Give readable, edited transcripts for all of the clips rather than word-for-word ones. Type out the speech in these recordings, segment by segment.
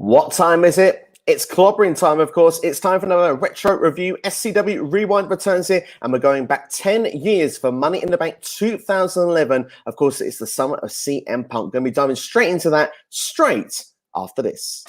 What time is it? It's clobbering time, of course. It's time for another retro review. SCW Rewind returns here, and we're going back 10 years for Money in the Bank 2011. Of course, it's the summer of CM Punk. Going to be diving straight into that straight after this.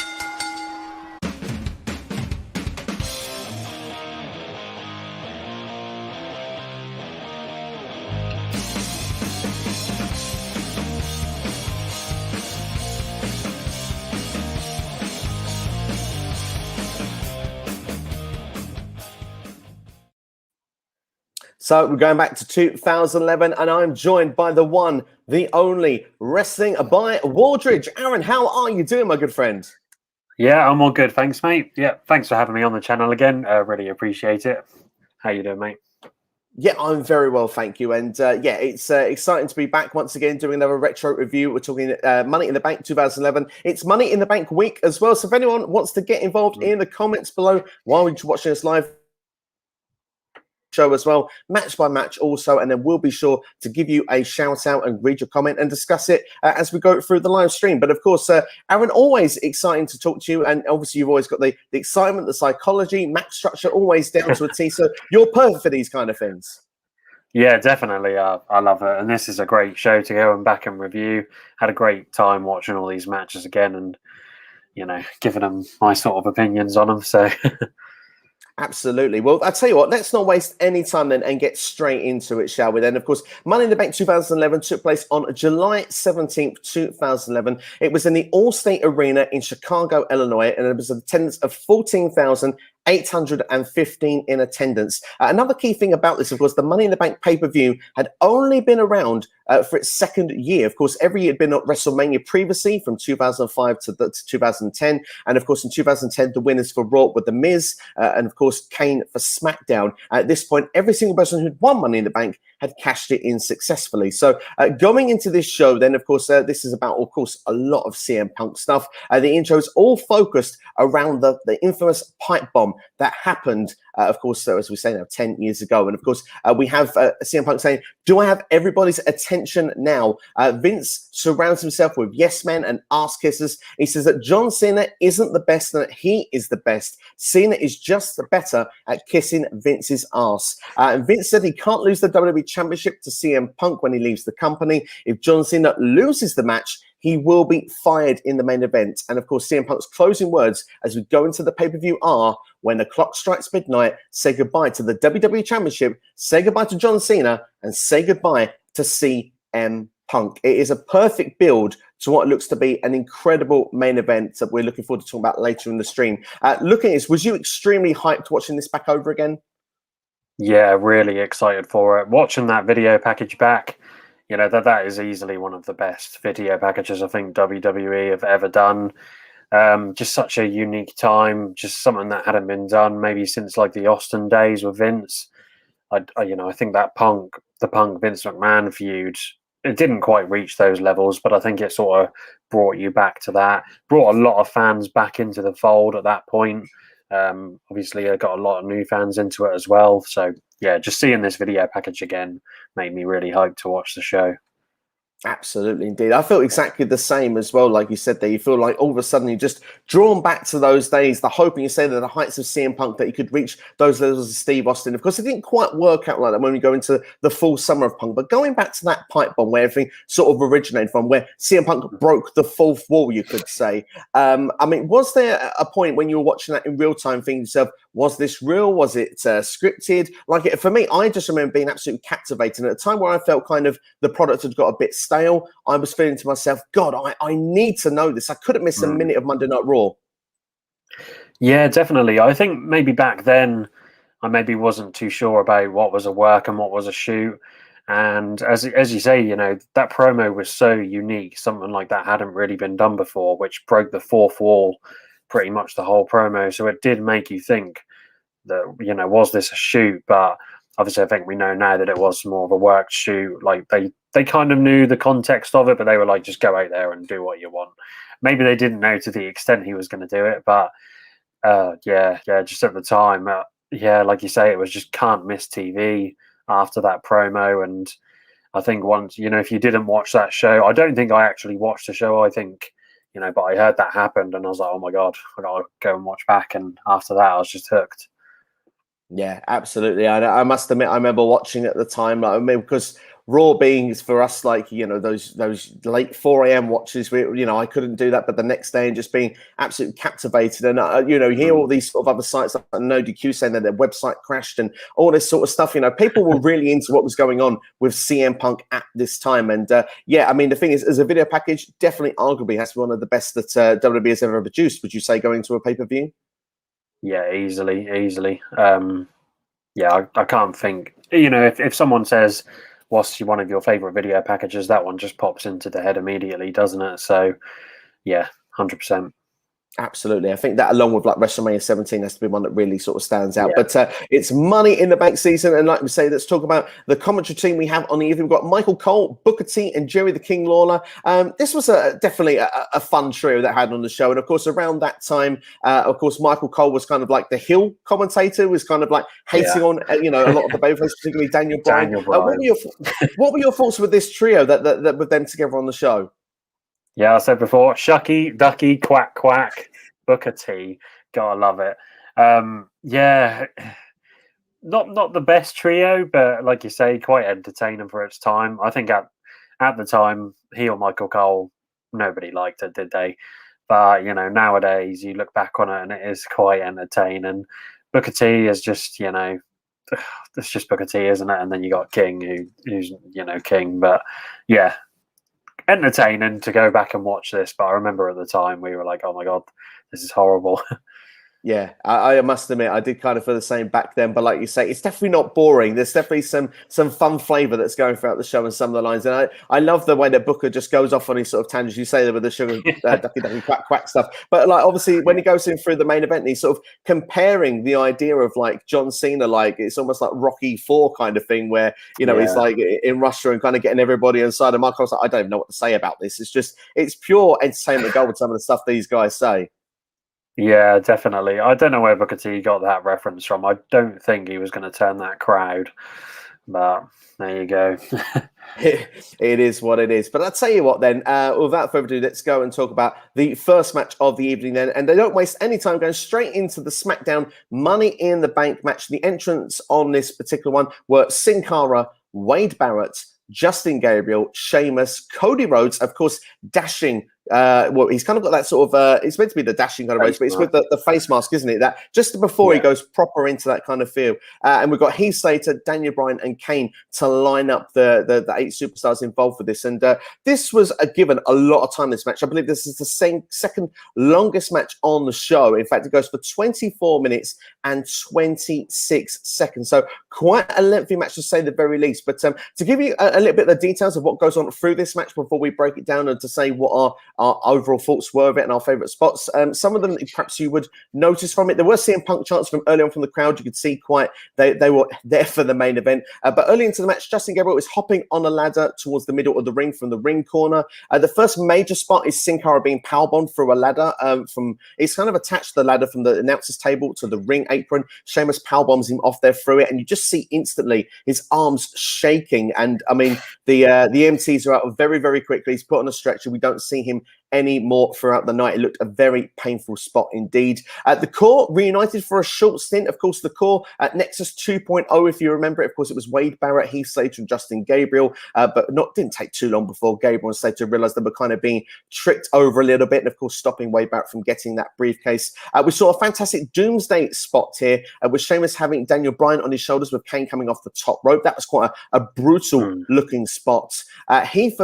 So we're going back to 2011, and I'm joined by the one, the only, Wrestling by Waldridge. Aaron, how are you doing, my good friend? Yeah, I'm all good. Thanks, mate. Yeah, thanks for having me on the channel again. Really appreciate it. How you doing, mate? Yeah, I'm very well, thank you. And yeah, it's exciting to be back once again doing another retro review. We're talking Money in the Bank 2011. It's Money in the Bank week as well. So if anyone wants to get involved in the comments below while you're watching us live, show as well, match by match also, and then we'll be sure to give you a shout out and read your comment and discuss it as we go through the live stream. But of course, Aaron, always exciting to talk to you, and obviously you've always got the excitement, the psychology, match structure, always down to a T, so you're perfect for these kind of things. Yeah, definitely. I love it, and this is a great show to go and back and review. Had a great time watching all these matches again, and giving them my sort of opinions on them. So. Absolutely. Well, I'll tell you what, let's not waste any time then and get straight into it, shall we then? Of course, Money in the Bank 2011 took place on July 17th, 2011. It was in the Allstate Arena in Chicago, Illinois, and it was an attendance of 14,815 in attendance. Another key thing about this, of course, the Money in the Bank pay-per-view had only been around for its second year. Of course, every year had been at WrestleMania previously from 2005 to 2010. And of course, in 2010, the winners for Raw were The Miz and of course, Kane for SmackDown. At this point, every single person who'd won Money in the Bank had cashed it in successfully. So going into this show, then, of course, this is about, of course, a lot of CM Punk stuff. The intro is all focused around the infamous pipe bomb that happened, of course, as we say now, 10 years ago. And of course, we have CM Punk saying, "Do I have everybody's attention now?" Vince surrounds himself with yes men and ass kissers. He says that John Cena isn't the best and that he is the best. Cena is just better at kissing Vince's ass. And Vince said he can't lose the WWE Championship to CM Punk when he leaves the company. If John Cena loses the match, he will be fired in the main event. And of course, CM Punk's closing words as we go into the pay-per-view are, "When the clock strikes midnight, say goodbye to the WWE Championship, say goodbye to John Cena, and say goodbye to CM Punk." It is a perfect build to what looks to be an incredible main event that we're looking forward to talking about later in the stream. Looking at this, was you extremely hyped watching this back over again? Yeah, really excited for it. Watching that video package back, that is easily one of the best video packages I think WWE have ever done. Just such a unique time, just something that hadn't been done maybe since like the Austin days with Vince. I think that the Punk Vince McMahon feud, it didn't quite reach those levels, but I think it sort of brought you back to that, brought a lot of fans back into the fold at that point. Obviously, I got a lot of new fans into it as well. So yeah, just seeing this video package again made me really hyped to watch the show. Absolutely, indeed. I felt exactly the same as well. Like you said there, you feel like all of a sudden you're just drawn back to those days, the hope, and you say that the heights of CM Punk, that you could reach those levels of Steve Austin. Of course, it didn't quite work out like that when we go into the full summer of Punk, but going back to that pipe bomb where everything sort of originated from, where CM Punk broke the fourth wall, you could say. I mean, was there a point when you were watching that in real time thinking to yourself, was this real? Was it scripted? Like, for me, I just remember being absolutely captivated. At a time where I felt kind of the product had got a bit stale, I was feeling to myself, God, I need to know this. I couldn't miss a minute of Monday Night Raw. Yeah, definitely. I think maybe back then I maybe wasn't too sure about what was a work and what was a shoot. And as you say, that promo was so unique. Something like that hadn't really been done before, which broke the fourth wall pretty much the whole promo. So it did make you think that, was this a shoot? But obviously I think we know now that it was more of a worked shoot. Like they kind of knew the context of it, but they were like, just go out there and do what you want. Maybe they didn't know to the extent he was going to do it, but yeah, just at the time, like you say, it was just can't miss TV after that promo. And I think once, if you didn't watch that show, I don't think I actually watched the show. I think But I heard that happened, and I was like, oh my god, I gotta go and watch back. And after that, I was just hooked. Yeah, absolutely. I must admit, I remember watching at the time. Like, I mean, because Raw being for us, like those late 4 a.m. watches. I couldn't do that, but the next day and just being absolutely captivated. And you hear all these sort of other sites like NoDQ saying that their website crashed and all this sort of stuff. People were really into what was going on with CM Punk at this time. And yeah, I mean, the thing is, as a video package, definitely, arguably, has to be one of the best that WWE has ever produced. Would you say going to a pay-per-view? Yeah, easily. Yeah, I can't think. If someone says, "What's one of your favorite video packages?" That one just pops into the head immediately, doesn't it? So, yeah, 100%. Absolutely. I think that along with like WrestleMania 17 has to be one that really sort of stands out. Yeah, But it's Money in the Bank season. And like we say, let's talk about the commentary team we have on the evening. We've got Michael Cole, Booker T, and Jerry the King Lawler. This was definitely a fun trio that had on the show. And of course, around that time, of course, Michael Cole was kind of like the heel commentator, was kind of like hating on, a lot of the babyface, particularly Daniel Bryan. Daniel Bryan. What were your thoughts with this trio that with them together on the show? Yeah, I said before, Shucky, Ducky, Quack, Quack, Booker T. Gotta love it. Yeah, not the best trio, but like you say, quite entertaining for its time. I think at the time, he or Michael Cole, nobody liked it, did they? But nowadays you look back on it and it is quite entertaining. Booker T is just it's just Booker T, isn't it? And then you got King, who's King. But yeah, entertaining to go back and watch this. But I remember at the time we were like, oh my god, this is horrible. Yeah, I must admit, I did kind of feel the same back then. But like you say, it's definitely not boring. There's definitely some fun flavour that's going throughout the show and some of the lines. And I love the way that Booker just goes off on his sort of tangents. You say there with the sugar ducky quack quack stuff. But like obviously when he goes in through the main event, and he's sort of comparing the idea of like John Cena, like it's almost like Rocky 4 kind of thing, where he's like in Russia and kind of getting everybody inside. And Michael's like, I don't even know what to say about this. It's pure entertainment gold with some of the stuff these guys say. Yeah, definitely. I don't know where Booker T got that reference from. I don't think he was going to turn that crowd, but there you go. It is what it is. But I'll tell you what then, without further ado, let's go and talk about the first match of the evening then. And they don't waste any time going straight into the SmackDown Money in the Bank match. The entrants on this particular one were Sin Cara, Wade Barrett, Justin Gabriel, Sheamus, Cody Rhodes, of course, dashing. Well, he's kind of got that sort of. It's meant to be the dashing kind of Rhodes, but it's with the face mask, isn't it? That just before he goes proper into that kind of feel. And we've got Heath Slater, Daniel Bryan, and Kane to line up the 8 superstars involved for this. And this was given a lot of time. This match, I believe, this is the second longest match on the show. In fact, it goes for 24 minutes and 26 seconds. So quite a lengthy match to say the very least. But to give you a little bit of the details of what goes on through this match before we break it down, and to say what our overall thoughts were of it and our favourite spots. Some of them perhaps you would notice from it. There were CM Punk chants from early on from the crowd. You could see they were there for the main event. But early into the match, Justin Gabriel was hopping on a ladder towards the middle of the ring from the ring corner. The first major spot is Sin Cara being powerbombed through a ladder. It's kind of attached to the ladder from the announcer's table to the ring apron. Sheamus powerbombs him off there through it, and you just see instantly his arms shaking. And I mean, the EMTs are out very, very quickly. He's put on a stretcher. We don't see him anymore throughout the night. It looked a very painful spot indeed. The Core reunited for a short stint. Of course, the Core at Nexus 2.0, if you remember it. Of course, it was Wade Barrett, Heath Slater, and Justin Gabriel. But didn't take too long before Gabriel and Slater realized they were kind of being tricked over a little bit. And of course, stopping Wade Barrett from getting that briefcase. We saw a fantastic Doomsday spot here with Sheamus having Daniel Bryan on his shoulders with Kane coming off the top rope. That was quite a brutal looking spot. Heath,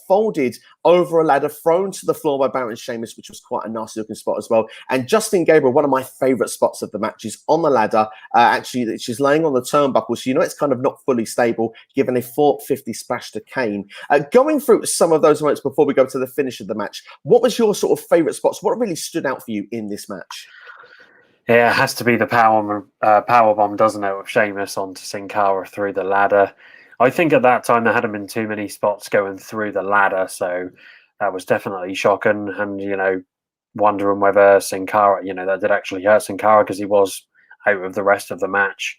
folded over a ladder, thrown to the floor by Baron Sheamus, which was quite a nasty looking spot as well. And Justin Gabriel, one of my favourite spots of the match, is on the ladder. Actually, she's laying on the turnbuckle, so it's kind of not fully stable, giving a 450 splash to Kane. Going through some of those moments before we go to the finish of the match, what was your sort of favourite spots? What really stood out for you in this match? Yeah, it has to be the power bomb, doesn't it, with Sheamus onto Sin Cara through the ladder. I think at that time there hadn't been too many spots going through the ladder, so that was definitely shocking. And wondering whether Sin Cara, that did actually hurt Sin Cara because he was out of the rest of the match.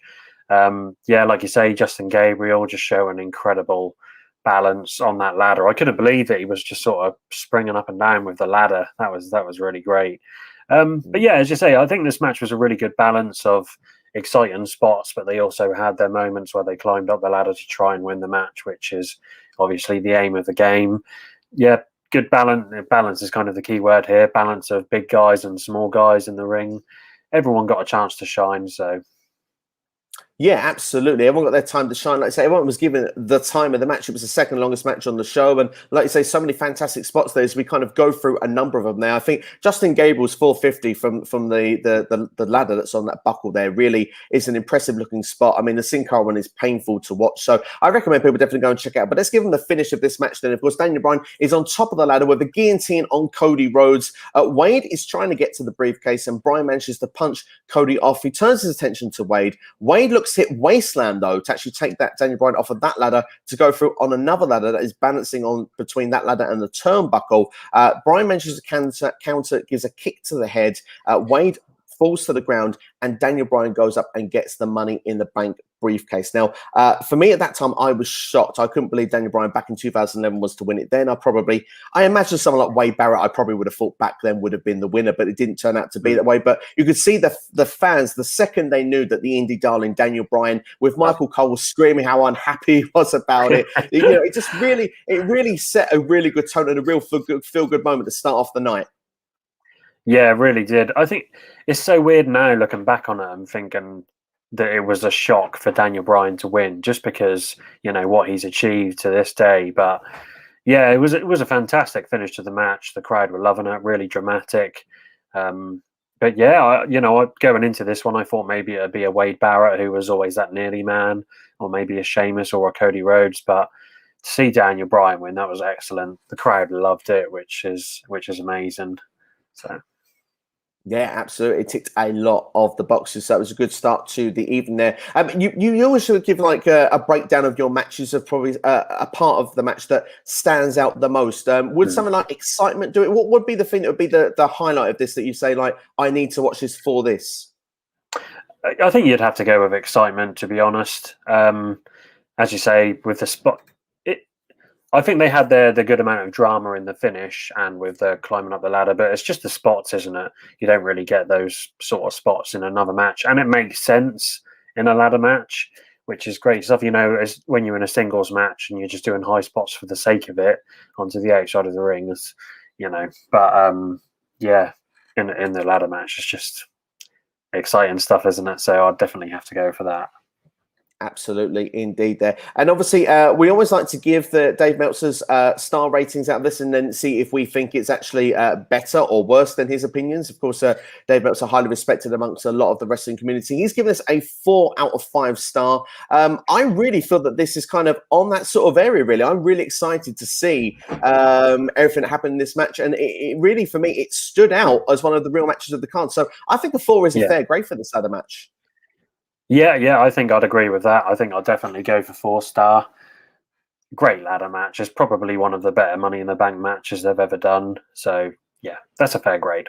Yeah, like you say, Justin Gabriel just showing incredible balance on that ladder. I couldn't believe that he was just sort of springing up and down with the ladder. That was really great. But yeah, as you say, I think this match was a really good balance of exciting spots, but they also had their moments where they climbed up the ladder to try and win the match, which is obviously the aim of the game. Yeah, good balance. Balance is kind of the key word here. Balance of big guys and small guys in the ring. Everyone got a chance to shine, so yeah, absolutely. Everyone got their time to shine. Like I say, everyone was given the time of the match. It was the second longest match on the show. And like you say, so many fantastic spots there as we kind of go through a number of them now. I think Justin Gable's 450 from the ladder that's on that buckle there really is an impressive looking spot. I mean, the Sin Cara one is painful to watch. So I recommend people definitely go and check it out. But let's give them the finish of this match then. Of course, Daniel Bryan is on top of the ladder with a guillotine on Cody Rhodes. Wade is trying to get to the briefcase and Bryan manages to punch Cody off. He turns his attention to Wade. Wade looks hit wasteland though to actually take that Daniel Bryan off of that ladder to go through on another ladder that is balancing on between that ladder and the turnbuckle. Bryan manages to counter, gives a kick to the head. Wade falls to the ground and Daniel Bryan goes up and gets the Money in the Bank briefcase. Now, for me at that time, I was shocked. I couldn't believe Daniel Bryan back in 2011 was to win it. Then I imagine someone like Wade Barrett, I probably would have thought back then would have been the winner, but it didn't turn out to be that way. But you could see the fans, the second they knew that the indie darling Daniel Bryan with Michael Cole was screaming how unhappy he was about it. You know, it really set a really good tone and a real feel good moment to start off the night. Yeah, it really did. I think it's so weird now looking back on it and thinking that it was a shock for Daniel Bryan to win just because, you know, what he's achieved to this day. But yeah, it was a fantastic finish to the match. The crowd were loving it, really dramatic. But yeah, going into this one, I thought maybe it'd be a Wade Barrett who was always that nearly man, or maybe a Sheamus or a Cody Rhodes. But to see Daniel Bryan win, that was excellent. The crowd loved it, which is amazing. So. Yeah, absolutely. It ticked a lot of the boxes. So it was a good start to the evening there. You always sort of give like a breakdown of your matches of probably a part of the match that stands out the most. Would something like excitement do it? What would be the thing that would be the highlight of this that you say, like, I need to watch this for this? I think you'd have to go with excitement, to be honest. As you say, with the spot, I think they had the good amount of drama in the finish and with the climbing up the ladder, but it's just the spots, isn't it? You don't really get those sort of spots in another match, and it makes sense in a ladder match, which is great stuff. You know, as when you're in a singles match and you're just doing high spots for the sake of it onto the outside of the ring, you know. But yeah, in the ladder match, it's just exciting stuff, isn't it? So I'd definitely have to go for that. Absolutely, indeed there. And obviously, we always like to give the Dave Meltzer's star ratings out of this and then see if we think it's actually better or worse than his opinions. Of course, Dave Meltzer, highly respected amongst a lot of the wrestling community. He's given us a 4 out of 5 star. I really feel that this is kind of on that sort of area, really. I'm really excited to see everything that happened in this match. And it really, for me, it stood out as one of the real matches of the card. So I think a 4 is a fair grade for this other match. Yeah, I think I'd agree with that. I think I'll definitely go for 4 star. Great ladder match. It's probably one of the better Money in the Bank matches they've ever done. So yeah, that's a fair grade.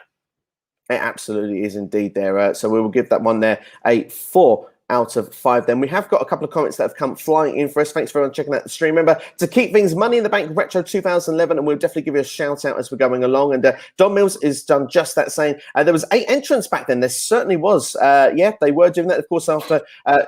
It absolutely is indeed there. So we will give that one there a 4 out of 5. Then we have got a couple of comments that have come flying in for us. Thanks for everyone checking out the stream. Remember to keep things Money in the Bank Retro 2011, and we'll definitely give you a shout out as we're going along. And Don Mills is done just that, saying there was 8 entrants back then. There certainly was. Yeah, they were doing that. Of course, after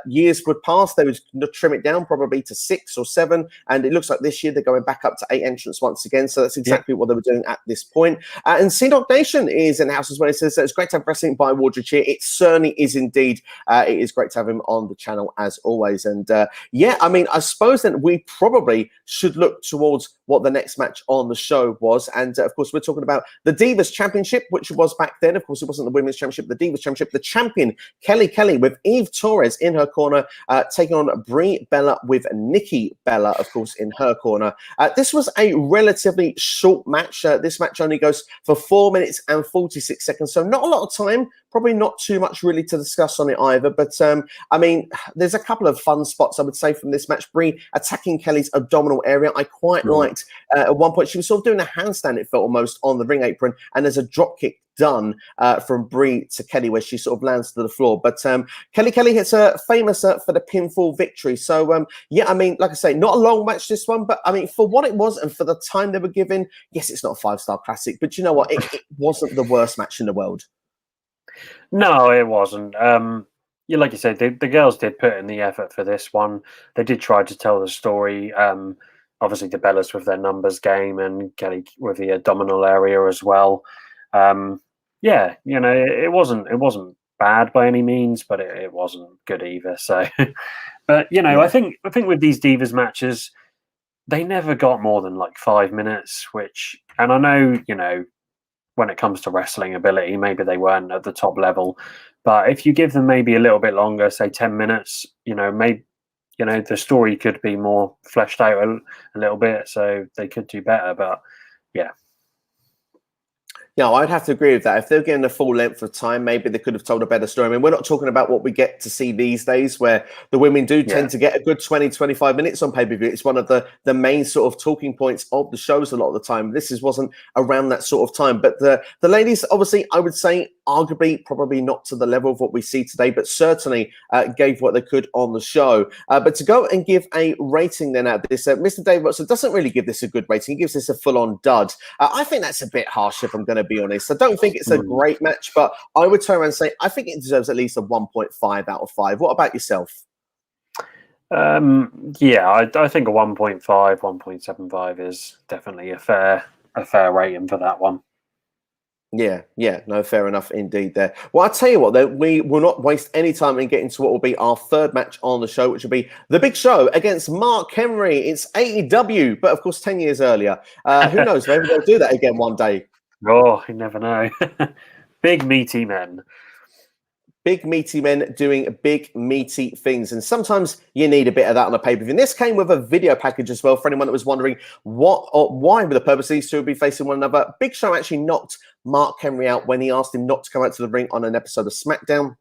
years would pass, they would trim it down probably to 6 or 7, and it looks like this year they're going back up to 8 entrants once again. So that's exactly what they were doing at this point. And Cena Nation is in the house as well. He says it's great to have wrestling by Wardridge here. It certainly is indeed. It is great to have him on the channel as always. And yeah, I mean, I suppose then we probably should look towards what the next match on the show was. And of course, we're talking about the Divas Championship, which was back then. Of course, it wasn't the Women's Championship, the Divas Championship. The champion, Kelly, with Eve Torres in her corner, taking on Brie Bella with Nikki Bella, of course, in her corner. This was a relatively short match. This match only goes for 4 minutes and 46 seconds. So not a lot of time. Probably not too much really to discuss on it either. But I mean, there's a couple of fun spots, I would say, from this match. Brie attacking Kelly's abdominal area. I quite liked at one point, she was sort of doing a handstand, it felt almost, on the ring apron. And there's a drop kick done from Brie to Kelly, where she sort of lands to the floor. But Kelly hits a famous for the pinfall victory. So yeah, I mean, like I say, not a long match this one, but I mean, for what it was and for the time they were given, yes, it's not a 5-star classic, but you know what? It wasn't the worst match in the world. No, it wasn't. Yeah, like you said, the girls did put in the effort for this one. They did try to tell the story. Obviously, the Bellas with their numbers game and Kelly with the abdominal area as well. Yeah, you know, it wasn't bad by any means, but it wasn't good either. So, but you know, Yeah. I think with these Divas matches, they never got more than like 5 minutes. Which, and I know, you know, when it comes to wrestling ability, maybe they weren't at the top level. But if you give them maybe a little bit longer, say 10 minutes, you know, maybe, you know, the story could be more fleshed out a little bit, so they could do better. But yeah. Yeah, I'd have to agree with that. If they're getting the full length of time, maybe they could have told a better story. I mean, we're not talking about what we get to see these days, where the women do tend to get a good 20, 25 minutes on pay-per-view. It's one of the main sort of talking points of the shows a lot of the time. This wasn't around that sort of time. But the ladies, obviously, I would say, arguably, probably not to the level of what we see today, but certainly gave what they could on the show. But to go and give a rating then at this, Mr. Dave Watson doesn't really give this a good rating. He gives this a full-on dud. I think that's a bit harsh, if I'm going to be honest. I don't think it's a great match, but I would turn around and say I think it deserves at least a 1.5 out of 5. What about yourself? Yeah, I think a 1.5, 1.75 is definitely a fair rating for that one. Yeah, no, fair enough indeed there. Well, I'll tell you what, though, we will not waste any time in getting to what will be our third match on the show, which will be The Big Show against Mark Henry. It's AEW, but of course 10 years earlier. Who knows, maybe they'll do that again one day. Oh, you never know. Big meaty men. Big meaty men doing big meaty things, and sometimes you need a bit of that on a pay-per-view. And this came with a video package as well. For anyone that was wondering what or why the purpose these two would be facing one another, Big Show actually knocked Mark Henry out when he asked him not to come out to the ring on an episode of SmackDown.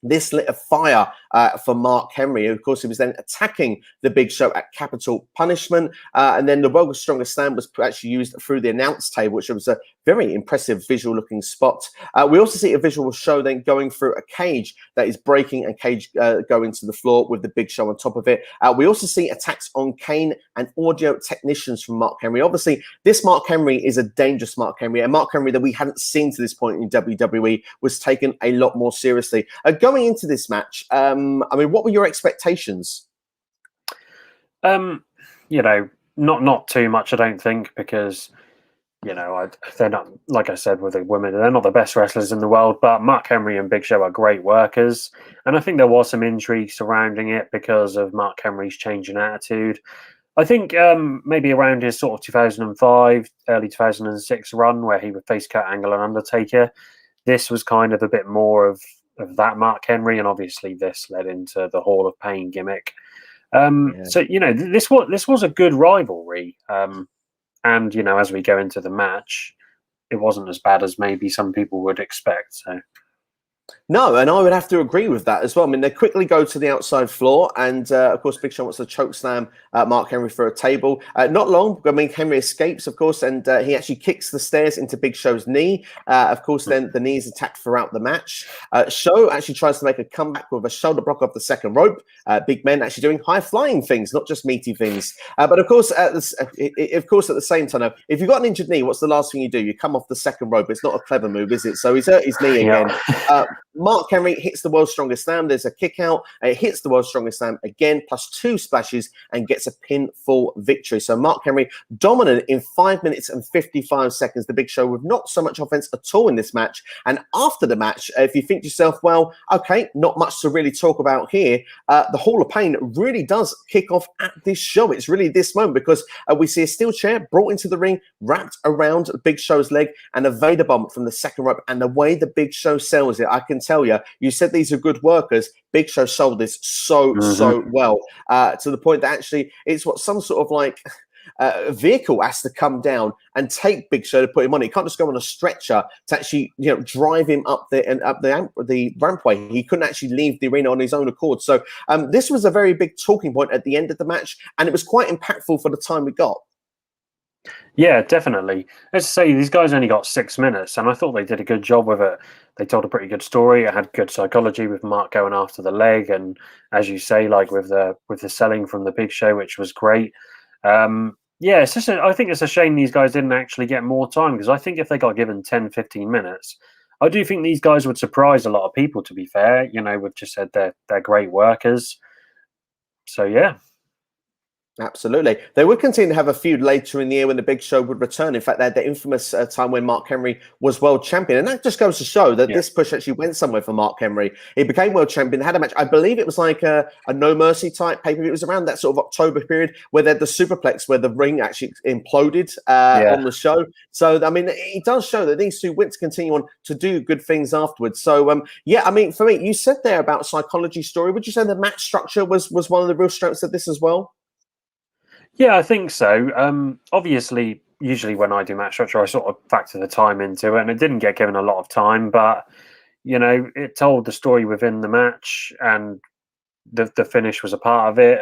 This lit a fire for Mark Henry. Of course, he was then attacking the Big Show at Capital Punishment. And then the World's Strongest Stand was actually used through the announce table, which was a very impressive visual-looking spot. We also see a visual show then going through a cage that is breaking and cage going to the floor with the Big Show on top of it. We also see attacks on Kane and audio technicians from Mark Henry. Obviously, this Mark Henry is a dangerous Mark Henry, a Mark Henry that we hadn't seen to this point in WWE was taken a lot more seriously. Going into this match, I mean, what were your expectations? You know, not too much, I don't think, because you know they're not, like I said, with the women, they're not the best wrestlers in the world. But Mark Henry and Big Show are great workers, and I think there was some intrigue surrounding it because of Mark Henry's change in attitude. I think maybe around his sort of 2005, early 2006 run, where he would face Kurt Angle and Undertaker, this was kind of a bit more of that Mark Henry, and obviously this led into the Hall of Pain gimmick. So you know, this was a good rivalry, and you know, as we go into the match, it wasn't as bad as maybe some people would expect. So. No, and I would have to agree with that as well. I mean, they quickly go to the outside floor, and of course, Big Show wants to choke slam Mark Henry for a table. Not long, I mean, Henry escapes, of course, and he actually kicks the stairs into Big Show's knee. Of course, then the knee is attacked throughout the match. Show actually tries to make a comeback with a shoulder block off the second rope. Big men actually doing high flying things, not just meaty things. But of course, at the same time, if you've got an injured knee, what's the last thing you do? You come off the second rope. It's not a clever move, is it? So he's hurt his knee again. Yeah. Mark Henry hits the World's Strongest Slam. There's a kick out. It hits the World's Strongest Slam again, plus 2 splashes, and gets a pinfall victory. So Mark Henry dominant in 5 minutes and 55 seconds. The Big Show with not so much offense at all in this match. And after the match, if you think to yourself, well, okay, not much to really talk about here, the Hall of Pain really does kick off at this show. It's really this moment because we see a steel chair brought into the ring, wrapped around the Big Show's leg, and a Vader bomb from the second rope. And the way the Big Show sells it, I can tell you, you said these are good workers. Big Show sold this so well to the point that actually it's what some sort of like vehicle has to come down and take Big Show to put him on. He can't just go on a stretcher to actually, you know, drive him up the rampway. He couldn't actually leave the arena on his own accord. So this was a very big talking point at the end of the match, and it was quite impactful for the time we got. Yeah, definitely. As I say, these guys only got 6 minutes, and I thought they did a good job with it. They told a pretty good story. It had good psychology with Mark going after the leg, and as you say, like with the selling from the Big Show, which was great. Yeah, it's just I think it's a shame these guys didn't actually get more time, because I think if they got given 10, 15 minutes, I do think these guys would surprise a lot of people. To be fair, we've just said they're great workers. So yeah, Absolutely. They would continue to have a feud later in the year when the Big Show would return. In fact, they had the infamous time when Mark Henry was world champion. And that just goes to show that yeah, this push actually went somewhere for Mark Henry. He became world champion, had a match. I believe it was like a No Mercy type pay-per-view. It was around that sort of October period where they had the superplex where the ring actually imploded yeah. on the show. So, I mean, it does show that these two went to continue on to do good things afterwards. So, yeah, I mean, for me, you said there about psychology story. Would you say the match structure was one of the real strengths of this as well? Yeah, I think so. Obviously, usually when I do match structure, I sort of factor the time into it, and it didn't get given a lot of time, but it told the story within the match, and the finish was a part of it.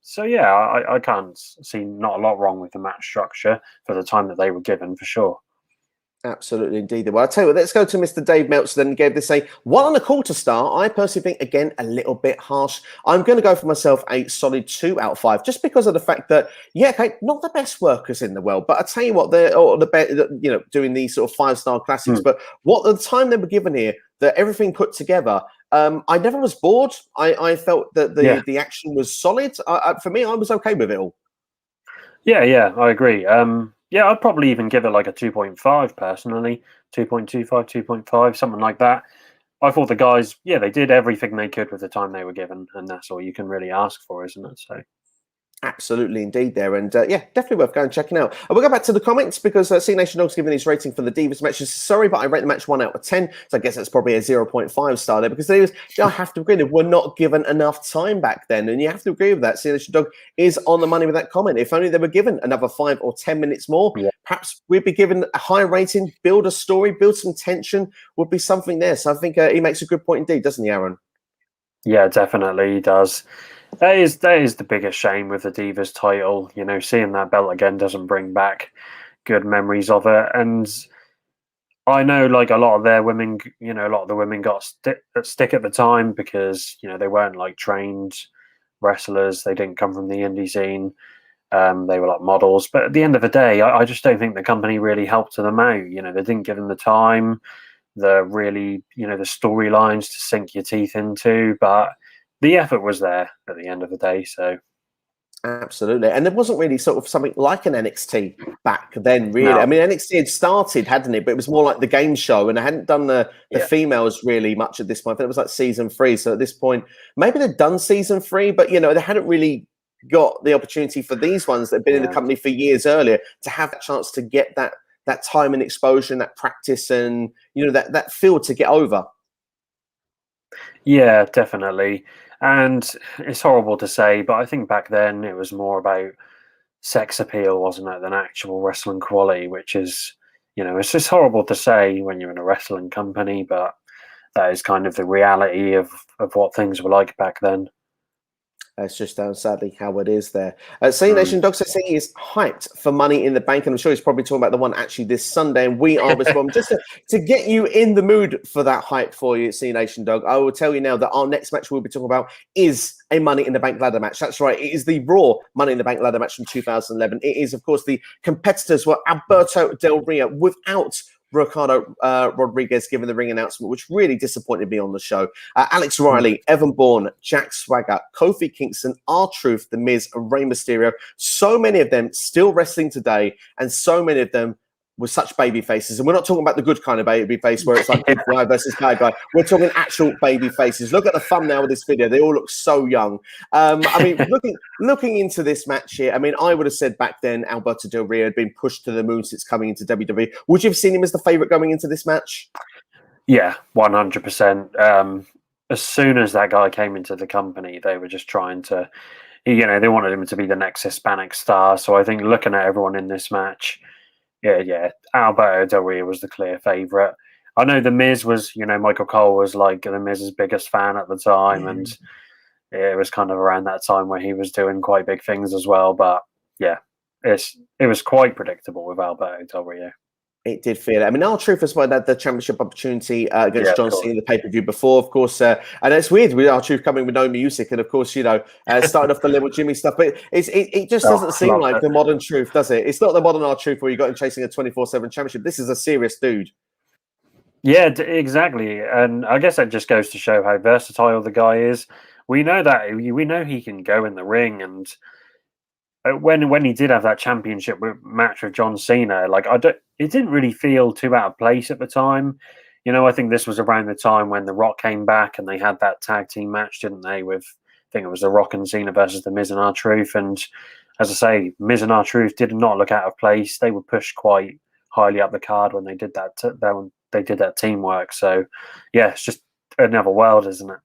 So yeah, I can't see not a lot wrong with the match structure for the time that they were given, for sure. Absolutely, indeed. Well, I'll tell you what, let's go to Mr. Dave Meltzer then. Gave this a 1.25 star. I personally think, again, a little bit harsh. I'm going to go for myself a solid 2 out of 5, just because of the fact that, yeah, okay, not the best workers in the world, but I tell you what, they're or the best, doing these sort of 5-star classics. Hmm. But what the time they were given here, that everything put together, I never was bored. I felt that Yeah, the action was solid. For me, I was okay with it all. yeah, I agree. Yeah, I'd probably even give it like a 2.5 personally, 2.25, 2.5, something like that. I thought the guys, yeah, they did everything they could with the time they were given, and that's all you can really ask for, isn't it? So, Absolutely, indeed, there. And yeah, definitely worth going and checking out. And we'll go back to the comments because C Nation Dog's giving his rating for the Divas matches. Sorry, but I rate the match 1 out of 10. So I guess that's probably a 0.5 star there because I have to agree, they were not given enough time back then. And you have to agree with that. C Nation Dog is on the money with that comment. If only they were given another 5 or 10 minutes more, yeah, perhaps we'd be given a high rating, build a story, build some tension, would be something there. So I think he makes a good point indeed, doesn't he, Aaron? yeah, definitely he does. That is the biggest shame with the Divas title. Seeing that belt again doesn't bring back good memories of it. And I know, like a lot of their women, a lot of the women got stick at the time because they weren't like trained wrestlers. They didn't come from the indie scene. They were like models. But at the end of the day, I just don't think the company really helped them out. They didn't give them the time, the storylines to sink your teeth into. But the effort was there at the end of the day. So Absolutely. And there wasn't really sort of something like an NXT back then, really. I no, mean, NXT had started, hadn't it? But it was more like the game show, and I hadn't done the yeah, females really much at this point. It was like season 3. So at this point, maybe they'd done season 3, but they hadn't really got the opportunity for these ones that had been in the yeah. company for years earlier to have a chance to get that time and exposure and that practice and that feel to get over. Yeah, definitely. And it's horrible to say, but I think back then it was more about sex appeal, wasn't it, than actual wrestling quality, which is, it's just horrible to say when you're in a wrestling company, but that is kind of the reality of what things were like back then. It's just sadly how it is there. Sea Mm. Nation Dog says he is hyped for Money in the Bank, and I'm sure he's probably talking about the one actually this Sunday. And we are as well. Just to get you in the mood for that hype for you, Sea Nation Dog, I will tell you now that our next match we'll be talking about is a Money in the Bank ladder match. That's right. It is the Raw Money in the Bank ladder match from 2011. It is, of course, the competitors were Alberto Del Rio without Ricardo Rodriguez giving the ring announcement, which really disappointed me on the show. Alex Riley, Evan Bourne, Jack Swagger, Kofi Kingston, R-Truth, The Miz, and Rey Mysterio. So many of them still wrestling today, and so many of them with such baby faces. And we're not talking about the good kind of baby face where it's like good guy versus bad guy. We're talking actual baby faces. Look at the thumbnail of this video. They all look so young. I mean, looking into this match here, I mean, I would have said back then Alberto Del Rio had been pushed to the moon since coming into WWE. Would you have seen him as the favorite going into this match? Yeah, 100%. As soon as that guy came into the company, they were just trying to, they wanted him to be the next Hispanic star. So I think looking at everyone in this match, yeah, Alberto Del Rio was the clear favourite. I know The Miz was, Michael Cole was like The Miz's biggest fan at the time, and it was kind of around that time where he was doing quite big things as well. But yeah, it was quite predictable with Alberto Del Rio. It did feel it. I mean, R-Truth as well had the championship opportunity against Yeah, of John course. Cena in the pay-per-view before, of course. And it's weird with R-Truth coming with no music. And, of course, started off the Little Jimmy stuff. But it just doesn't seem Loved like it. the modern Truth, does it? It's not the modern R-Truth where you got him chasing a 24/7 championship. This is a serious dude. Yeah, exactly. And I guess that just goes to show how versatile the guy is. We know that we know he can go in the ring, and when he did have that championship match with John Cena, like it didn't really feel too out of place at the time. I think this was around the time when The Rock came back and they had that tag team match, didn't they? With I think it was The Rock and Cena versus The Miz and R-Truth. And as I say, Miz and R-Truth did not look out of place. They were pushed quite highly up the card when they did they did that teamwork. So yeah, it's just another world, isn't it?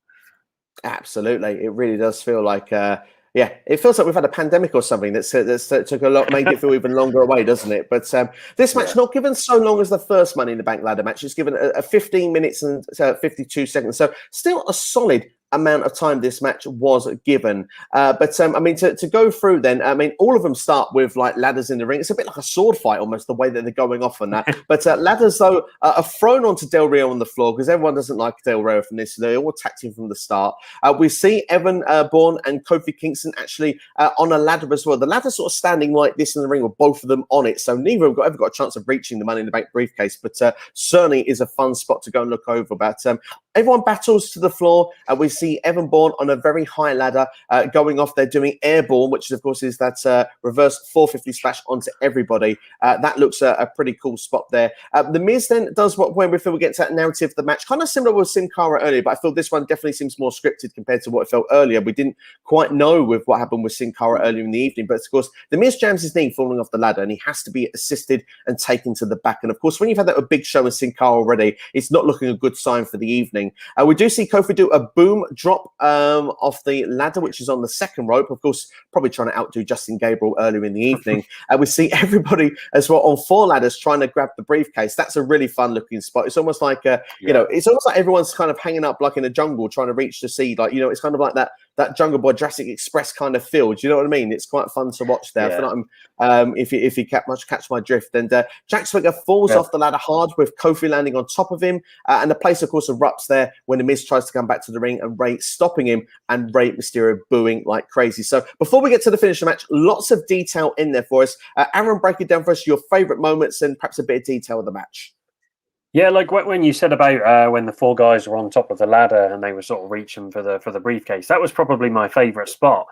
Absolutely. It really does feel like it feels like we've had a pandemic or something that's took a lot, made it feel even longer away, doesn't it? But this match, not given so long as the first Money in the Bank ladder match, it's given a 15 minutes and 52 seconds. So still a solid amount of time this match was given. But I mean, to go through then, I mean, all of them start with like ladders in the ring. It's a bit like a sword fight almost, the way that they're going off on that. But ladders, though, are thrown onto Del Rio on the floor because everyone doesn't like Del Rio from this. So they all attacked him from the start. We see Evan Bourne and Kofi Kingston actually on a ladder as well. The ladder's sort of standing like this in the ring with both of them on it. So neither of them ever got a chance of reaching the Money in the Bank briefcase. But certainly is a fun spot to go and look over. But everyone battles to the floor. We see Evan Bourne on a very high ladder going off. They're doing airborne, which of course is that reverse 450 splash onto everybody. That looks a pretty cool spot there. The Miz then does when we feel we get to that narrative of the match, kind of similar with Sin Cara earlier, but I feel this one definitely seems more scripted compared to what it felt earlier. We didn't quite know with what happened with Sin Cara earlier in the evening, but of course the Miz jams his knee falling off the ladder and he has to be assisted and taken to the back. And of course, when you've had that a big show in Sin Cara already, it's not looking a good sign for the evening. We do see Kofi do a boom drop off the ladder, which is on the second rope. Of course, probably trying to outdo Justin Gabriel earlier in the evening. We see everybody as well on 4 ladders trying to grab the briefcase. That's a really fun looking spot. It's almost like, it's almost like everyone's kind of hanging up like in a jungle trying to reach the sea. Like, it's kind of like that Jungle Boy Jurassic Express kind of feel. Do you know what I mean? It's quite fun to watch there. I feel like if you catch my drift. And Jack Swagger falls off the ladder hard with Kofi landing on top of him. And the place, of course, erupts there when the Miz tries to come back to the ring and Rey stopping him and Rey Mysterio booing like crazy. So before we get to the finish of the match, lots of detail in there for us. Aaron, break it down for us, your favourite moments and perhaps a bit of detail of the match. Yeah, like when you said about when the 4 guys were on top of the ladder and they were sort of reaching for the briefcase, that was probably my favourite spot,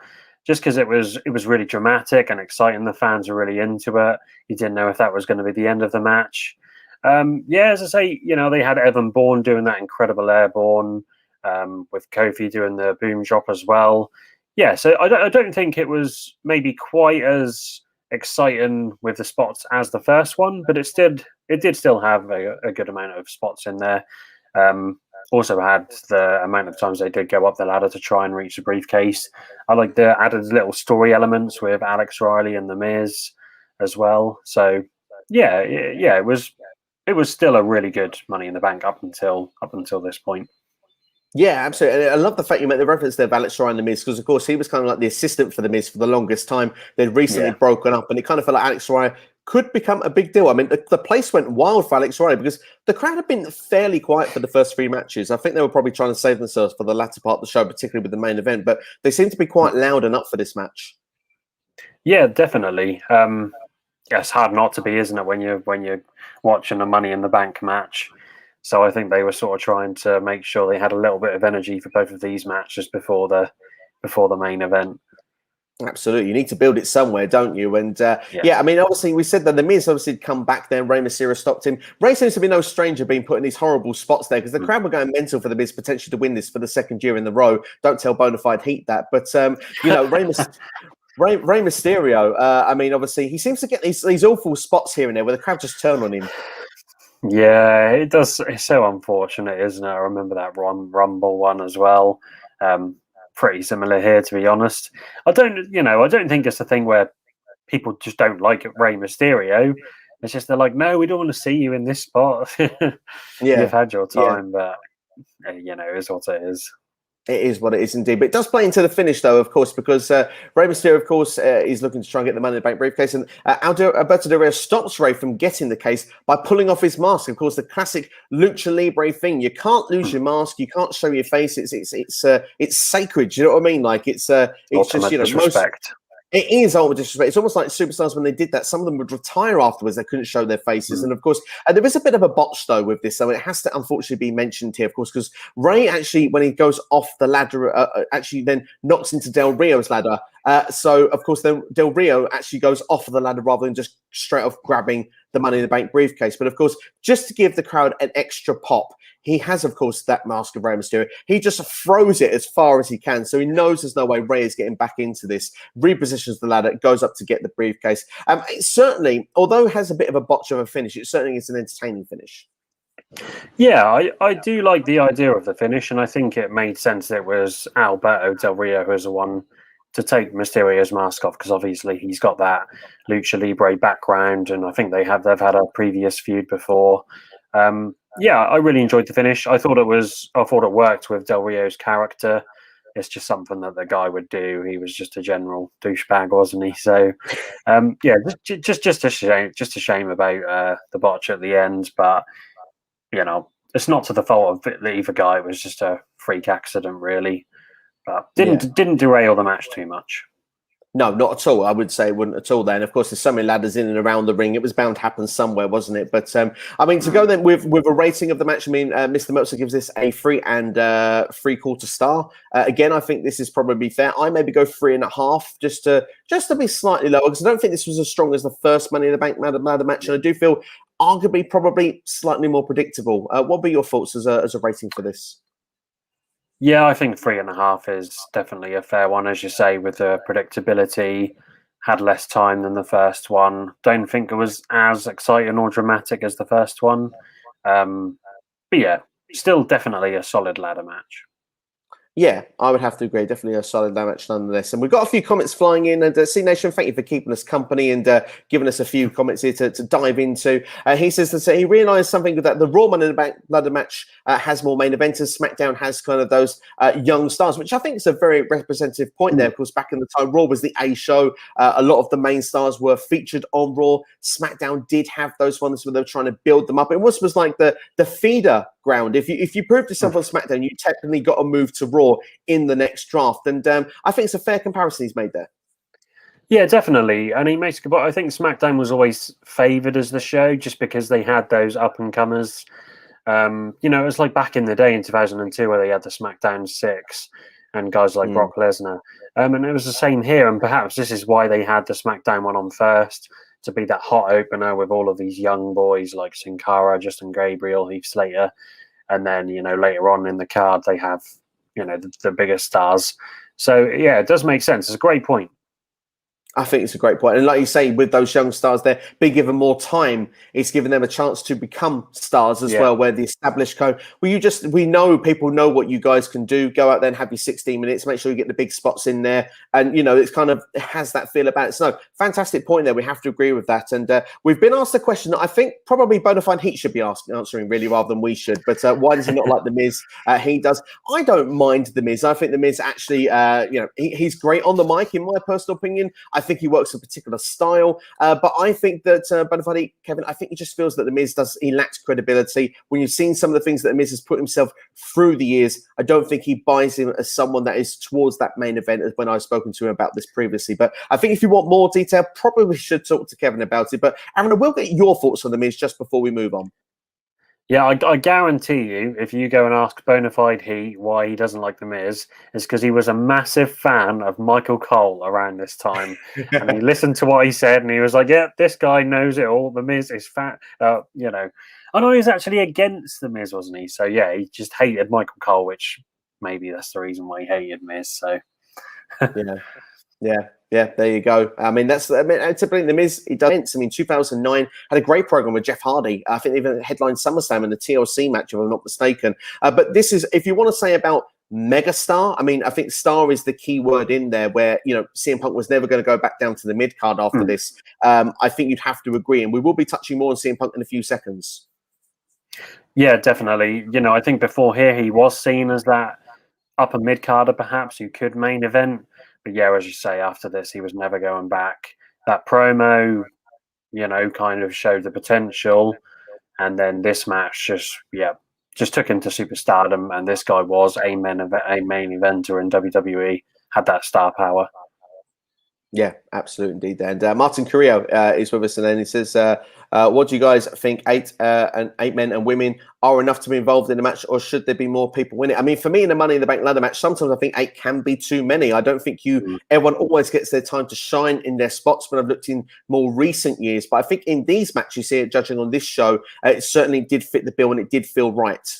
just because it was really dramatic and exciting. The fans were really into it. You didn't know if that was going to be the end of the match. As I say, they had Evan Bourne doing that incredible airborne, with Kofi doing the boom drop as well. Yeah, so I don't think it was maybe quite as exciting with the spots as the first one, but it did still have a good amount of spots in there. Also had the amount of times they did go up the ladder to try and reach the briefcase. I like the added little story elements with Alex Riley and The Miz as well. So it was still a really good Money in the Bank up until this point. Yeah, absolutely. And I love the fact you made the reference there of Alex Ryan and The Miz, because, of course, he was kind of like the assistant for The Miz for the longest time. They'd recently broken up, and it kind of felt like Alex Ryan could become a big deal. I mean, the place went wild for Alex Ryan because the crowd had been fairly quiet for the first 3 matches. I think they were probably trying to save themselves for the latter part of the show, particularly with the main event, but they seem to be quite loud and up for this match. Yeah, definitely. It's hard not to be, isn't it, when you're watching a Money in the Bank match? So I think they were sort of trying to make sure they had a little bit of energy for both of these matches before the main event. Absolutely. You need to build it somewhere, don't you? And I mean, obviously, we said that The Miz obviously had come back there. Rey Mysterio stopped him. Rey seems to be no stranger being put in these horrible spots there because the crowd were going mental for The Miz potentially to win this for the 2nd year in the row. Don't tell Bonafide Heat that. But, Rey Mysterio, I mean, obviously, he seems to get these awful spots here and there where the crowd just turn on him. Yeah, it does. It's so unfortunate, isn't it? I remember that Rumble one as well. Pretty similar here, to be honest. I don't think it's a thing where people just don't like Rey Mysterio. It's just they're like, no, we don't want to see you in this spot. You've had your time, but it is what it is. It is what it is indeed. But it does play into the finish, though, of course, because Rey Mysterio, of course, is looking to try and get the Money in the Bank briefcase. And Alberto Del Rio stops Rey from getting the case by pulling off his mask. Of course, the classic Lucha Libre thing. You can't lose your mask. You can't show your face. It's sacred. You know what I mean? Like, it's just, you know, disrespect. It is ultimate disrespect. It's almost like superstars when they did that. Some of them would retire afterwards. They couldn't show their faces. And of course, there is a bit of a botch though with this. So it has to unfortunately be mentioned here, of course, because Ray actually, when he goes off the ladder, actually then knocks into Del Rio's ladder. So of course, then Del Rio actually goes off of the ladder rather than just straight off grabbing the Money in the Bank briefcase. But of course, just to give the crowd an extra pop, he has, of course, that mask of Rey Mysterio. He just throws it as far as he can. So he knows there's no way Rey is getting back into this, repositions the ladder, goes up to get the briefcase. It certainly, although it has a bit of a botch of a finish, it certainly is an entertaining finish. Yeah, I do like the idea of the finish, and I think it made sense that it was Alberto Del Rio who was the one to take Mysterio's mask off, because obviously he's got that Lucha Libre background, and I think they've had a previous feud before. Yeah, I really enjoyed the finish. I thought it worked with Del Rio's character. It's just something that the guy would do. He was just a general douchebag, wasn't he? So, yeah, just a shame about the botch at the end. But you know, it's not to the fault of either guy. It was just a freak accident, really. But didn't derail the match too much. No, not at all. I would say it wouldn't at all. Then, of course, there's so many ladders in and around the ring. It was bound to happen somewhere, wasn't it? But I mean, to go then with a rating of the match, I mean, Mr. Meltzer gives this a 3.75 star. Again, I think this is probably fair. I maybe go 3.5, just to be slightly lower, because I don't think this was as strong as the first Money in the Bank ladder match, and I do feel arguably probably slightly more predictable. What would be your thoughts as a rating for this? Yeah, I think 3.5 is definitely a fair one, as you say, with the predictability. Had less time than the first one. Don't think it was as exciting or dramatic as the first one. But yeah, still definitely a solid ladder match. Yeah, I would have to agree. Definitely a solid match nonetheless. And we've got a few comments flying in. And C Nation, thank you for keeping us company and giving us a few comments here to dive into. He says that he realised something that the Raw Money in the Bank ladder match has more main eventers. SmackDown has kind of those young stars, which I think is a very representative point there. Of course, back in the time, Raw was the A show. A lot of the main stars were featured on Raw. SmackDown did have those ones where they were trying to build them up. It was like the feeder ground. If you proved yourself on SmackDown, you technically got to move to Raw in the next draft. And I think it's a fair comparison he's made there. Yeah, definitely. And he makes a good point. I think SmackDown was always favoured as the show just because they had those up-and-comers. You know, it was like back in the day in 2002 where they had the SmackDown 6 and guys like Brock Lesnar. And it was the same here. And perhaps this is why they had the SmackDown one on first, to be that hot opener with all of these young boys like Sin Cara, Justin Gabriel, Heath Slater. And then, you know, later on in the card, they have, you know, the biggest stars. So, yeah, it does make sense. It's a great point. I think it's a great point. And like you say, with those young stars, they're being given more time. It's giving them a chance to become stars as well, where the established code, we know people know what you guys can do. Go out there and have your 16 minutes, make sure you get the big spots in there. And, you know, it's kind of, it has that feel about it. So, fantastic point there. We have to agree with that. And we've been asked a question that I think probably Bonafide Heat should be answering really rather than we should. But why does he not like The Miz? He does. I don't mind The Miz. I think The Miz actually, you know, he's great on the mic, in my personal opinion. I think he works a particular style, but I think that Bonafide, Kevin, I think he just feels that The Miz he lacks credibility. When you've seen some of the things that The Miz has put himself through the years, I don't think he buys him as someone that is towards that main event, as when I've spoken to him about this previously. But I think if you want more detail, probably should talk to Kevin about it. But Aaron, I will get your thoughts on The Miz just before we move on. Yeah, I guarantee you, if you go and ask Bonafide Heat why he doesn't like The Miz, it's because he was a massive fan of Michael Cole around this time. And he listened to what he said, and he was like, yeah, this guy knows it all. The Miz is fat, you know. I know he was actually against The Miz, wasn't he? So, yeah, he just hated Michael Cole, which maybe that's the reason why he hated Miz. So, Yeah, there you go. I mean, to bring The Miz, he does. I mean, 2009 had a great program with Jeff Hardy. I think they even headlined SummerSlam in the TLC match, if I'm not mistaken. But this is, if you want to say about megastar, I mean, I think star is the key word in there, where, you know, CM Punk was never going to go back down to the mid card after this. I think you'd have to agree, and we will be touching more on CM Punk in a few seconds. Yeah, definitely. You know, I think before here he was seen as that upper mid carder perhaps who could main event. But yeah, as you say, after this, he was never going back. That promo, kind of showed the potential, and then this match just took him to superstardom. And this guy was a main eventer in WWE, had that star power. Yeah, absolutely indeed. And Martin Carrillo is with us, and then he says, "What do you guys think? Eight men and women are enough to be involved in the match, or should there be more people win it?" I mean, for me, in the Money in the Bank ladder match, sometimes I think 8 can be too many. I don't think everyone always gets their time to shine in their spots. When I've looked in more recent years, but I think in these matches here, judging on this show, it certainly did fit the bill, and it did feel right.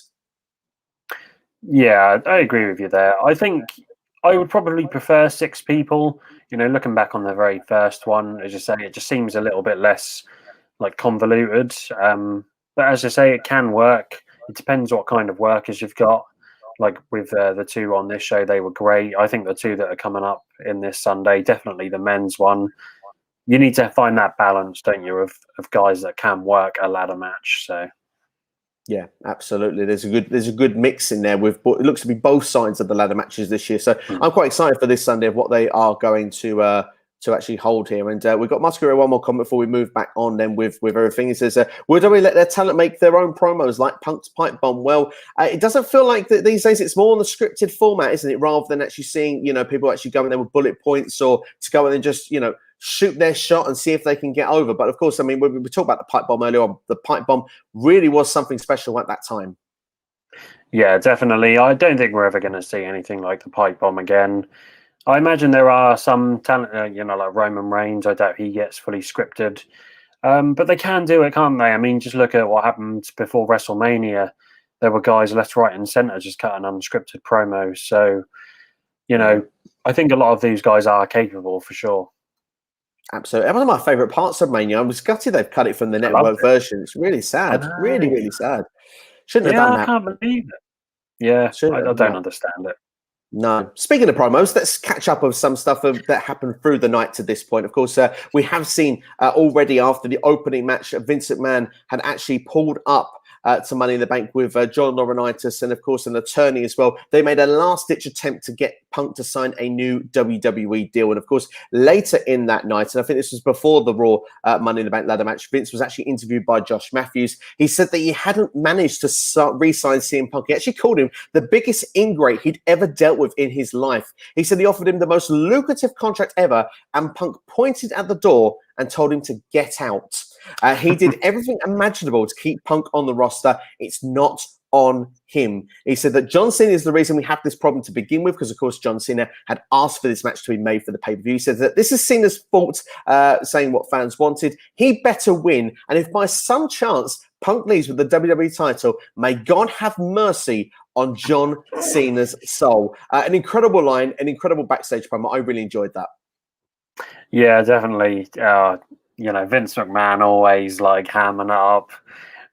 Yeah, I agree with you there. I think I would probably prefer 6 people. Looking back on the very first one, as you say, it just seems a little bit less like convoluted. But as I say, it can work. It depends what kind of workers you've got. Like with the 2 on this show, they were great. I think the 2 that are coming up in this Sunday, definitely the men's one. You need to find that balance, don't you, of guys that can work a ladder match. So. Yeah, absolutely. There's a good mix in there with it looks to be both sides of the ladder matches this year. So I'm quite excited for this Sunday of what they are going to actually hold here. And we've got Muscular one more comment before we move back on then with everything. He says, would we let their talent make their own promos like Punk's pipe bomb? Well, it doesn't feel like that these days. It's more on the scripted format, isn't it? Rather than actually seeing, people actually going there with bullet points or to go in and just, shoot their shot and see if they can get over. But of course, I mean, we talked about the pipe bomb earlier on. The pipe bomb really was something special at that time. Yeah, definitely. I don't think we're ever going to see anything like the pipe bomb again. I imagine there are some talent, like Roman Reigns. I doubt he gets fully scripted. But they can do it, can't they? I mean, just look at what happened before WrestleMania. There were guys left, right, and center just cutting unscripted promos. So, I think a lot of these guys are capable for sure. Absolutely. One of my favourite parts of Mania, I was gutted they've cut it from the network version. It's really sad. Really, really sad. Shouldn't have done that. I can't believe it. Yeah, I don't understand it. No. Speaking of promos, let's catch up of some stuff that happened through the night to this point. Of course, we have seen already after the opening match, Vince McMahon had actually pulled up to Money in the Bank with John Laurinaitis and, of course, an attorney as well. They made a last-ditch attempt to get Punk to sign a new WWE deal. And, of course, later in that night, and I think this was before the Raw Money in the Bank ladder match, Vince was actually interviewed by Josh Matthews. He said that he hadn't managed to re-sign CM Punk. He actually called him the biggest ingrate he'd ever dealt with in his life. He said he offered him the most lucrative contract ever, and Punk pointed at the door and told him to get out. He did everything imaginable to keep Punk on the roster. It's not on him. He said that John Cena is the reason we have this problem to begin with, because, of course, John Cena had asked for this match to be made for the pay-per-view. He said that this is Cena's fault, saying what fans wanted. He better win. And if by some chance Punk leaves with the WWE title, may God have mercy on John Cena's soul. An incredible line, an incredible backstage promo. I really enjoyed that. Yeah, definitely. Vince McMahon always like hamming it up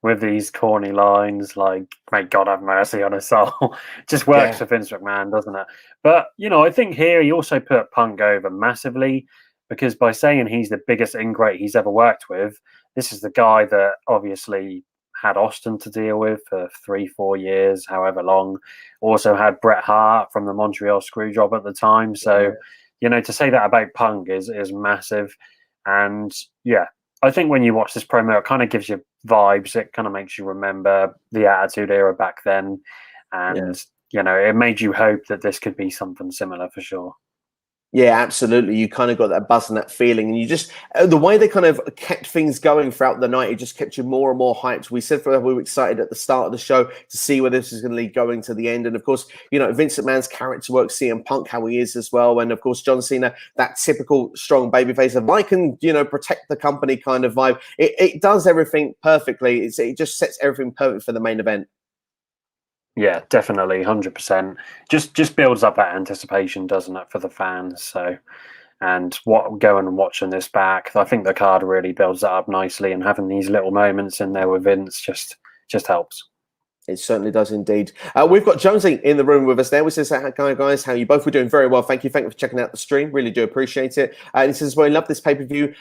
with these corny lines like, may God have mercy on his soul. Just works for Vince McMahon, doesn't it? But, I think here he also put Punk over massively, because by saying he's the biggest ingrate he's ever worked with, this is the guy that obviously had Austin to deal with for 3-4 years, however long. Also had Bret Hart from the Montreal Screwjob at the time. So, to say that about Punk is massive. And yeah, I think when you watch this promo, it kind of gives you vibes. It kind of makes you remember the Attitude Era back then. And, it made you hope that this could be something similar for sure. Yeah, absolutely. You kind of got that buzz and that feeling, and you just the way they kind of kept things going throughout the night, it just kept you more and more hyped. We said we were excited at the start of the show to see where this is going to lead going to the end, and of course, Vince McMahon's character work, CM Punk, how he is as well, and of course, John Cena, that typical strong babyface of I can protect the company kind of vibe. It does everything perfectly. It just sets everything perfect for the main event. Yeah, definitely, 100%. Just builds up that anticipation, doesn't it, for the fans? So, and going and watching this back, I think the card really builds that up nicely, and having these little moments in there with Vince just helps. It certainly does indeed. We've got Jonesy in the room with us there. We says, hi guys, how you both? We're doing very well. Thank you for checking out the stream. Really do appreciate it. And he says, well, I love this pay-per-view.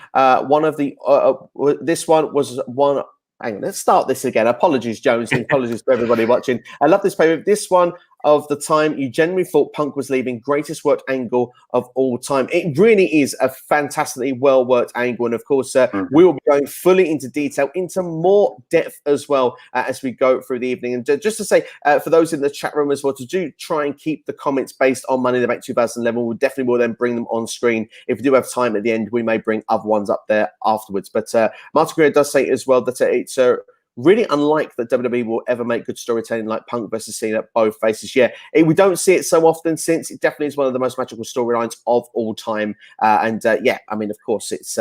This one was one. Hang on, let's start this again. Apologies, Jones. Apologies to everybody watching. I love this pay-per-view. This one of the time, you generally thought Punk was leaving greatest worked angle of all time. It really is a fantastically well worked angle, and of course, we will be going fully into detail, into more depth as well as we go through the evening. And just to say, for those in the chat room as well, to do try and keep the comments based on Money in the Bank 2011. We definitely will then bring them on screen. If we do have time at the end, we may bring other ones up there afterwards. But Martin Greer does say as well that it's really unlike that WWE will ever make good storytelling like Punk versus Cena, both faces. Yeah, we don't see it so often, since it definitely is one of the most magical storylines of all time. Yeah, I mean, of course, it's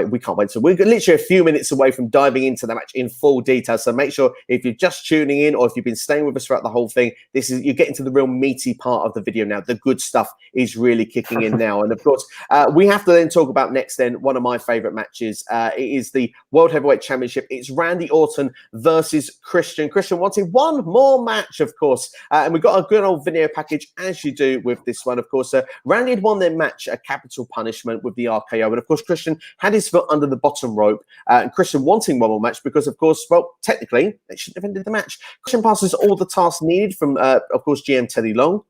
we can't wait. So we're literally a few minutes away from diving into the match in full detail. So make sure, if you're just tuning in or if you've been staying with us throughout the whole thing, you're getting to the real meaty part of the video now. The good stuff is really kicking in now. And of course, we have to then talk about next then one of my favorite matches. It is the World Heavyweight Championship. It's Randy Orton versus Christian. Christian wanting one more match, of course. And we've got a good old video package, as you do with this one, of course. Randy had won their match, a capital punishment with the RKO. And of course, Christian had his foot under the bottom rope, and Christian wanting one more match because, of course, well, technically, they shouldn't have ended the match. Christian passes all the tasks needed from, of course, GM Teddy Long.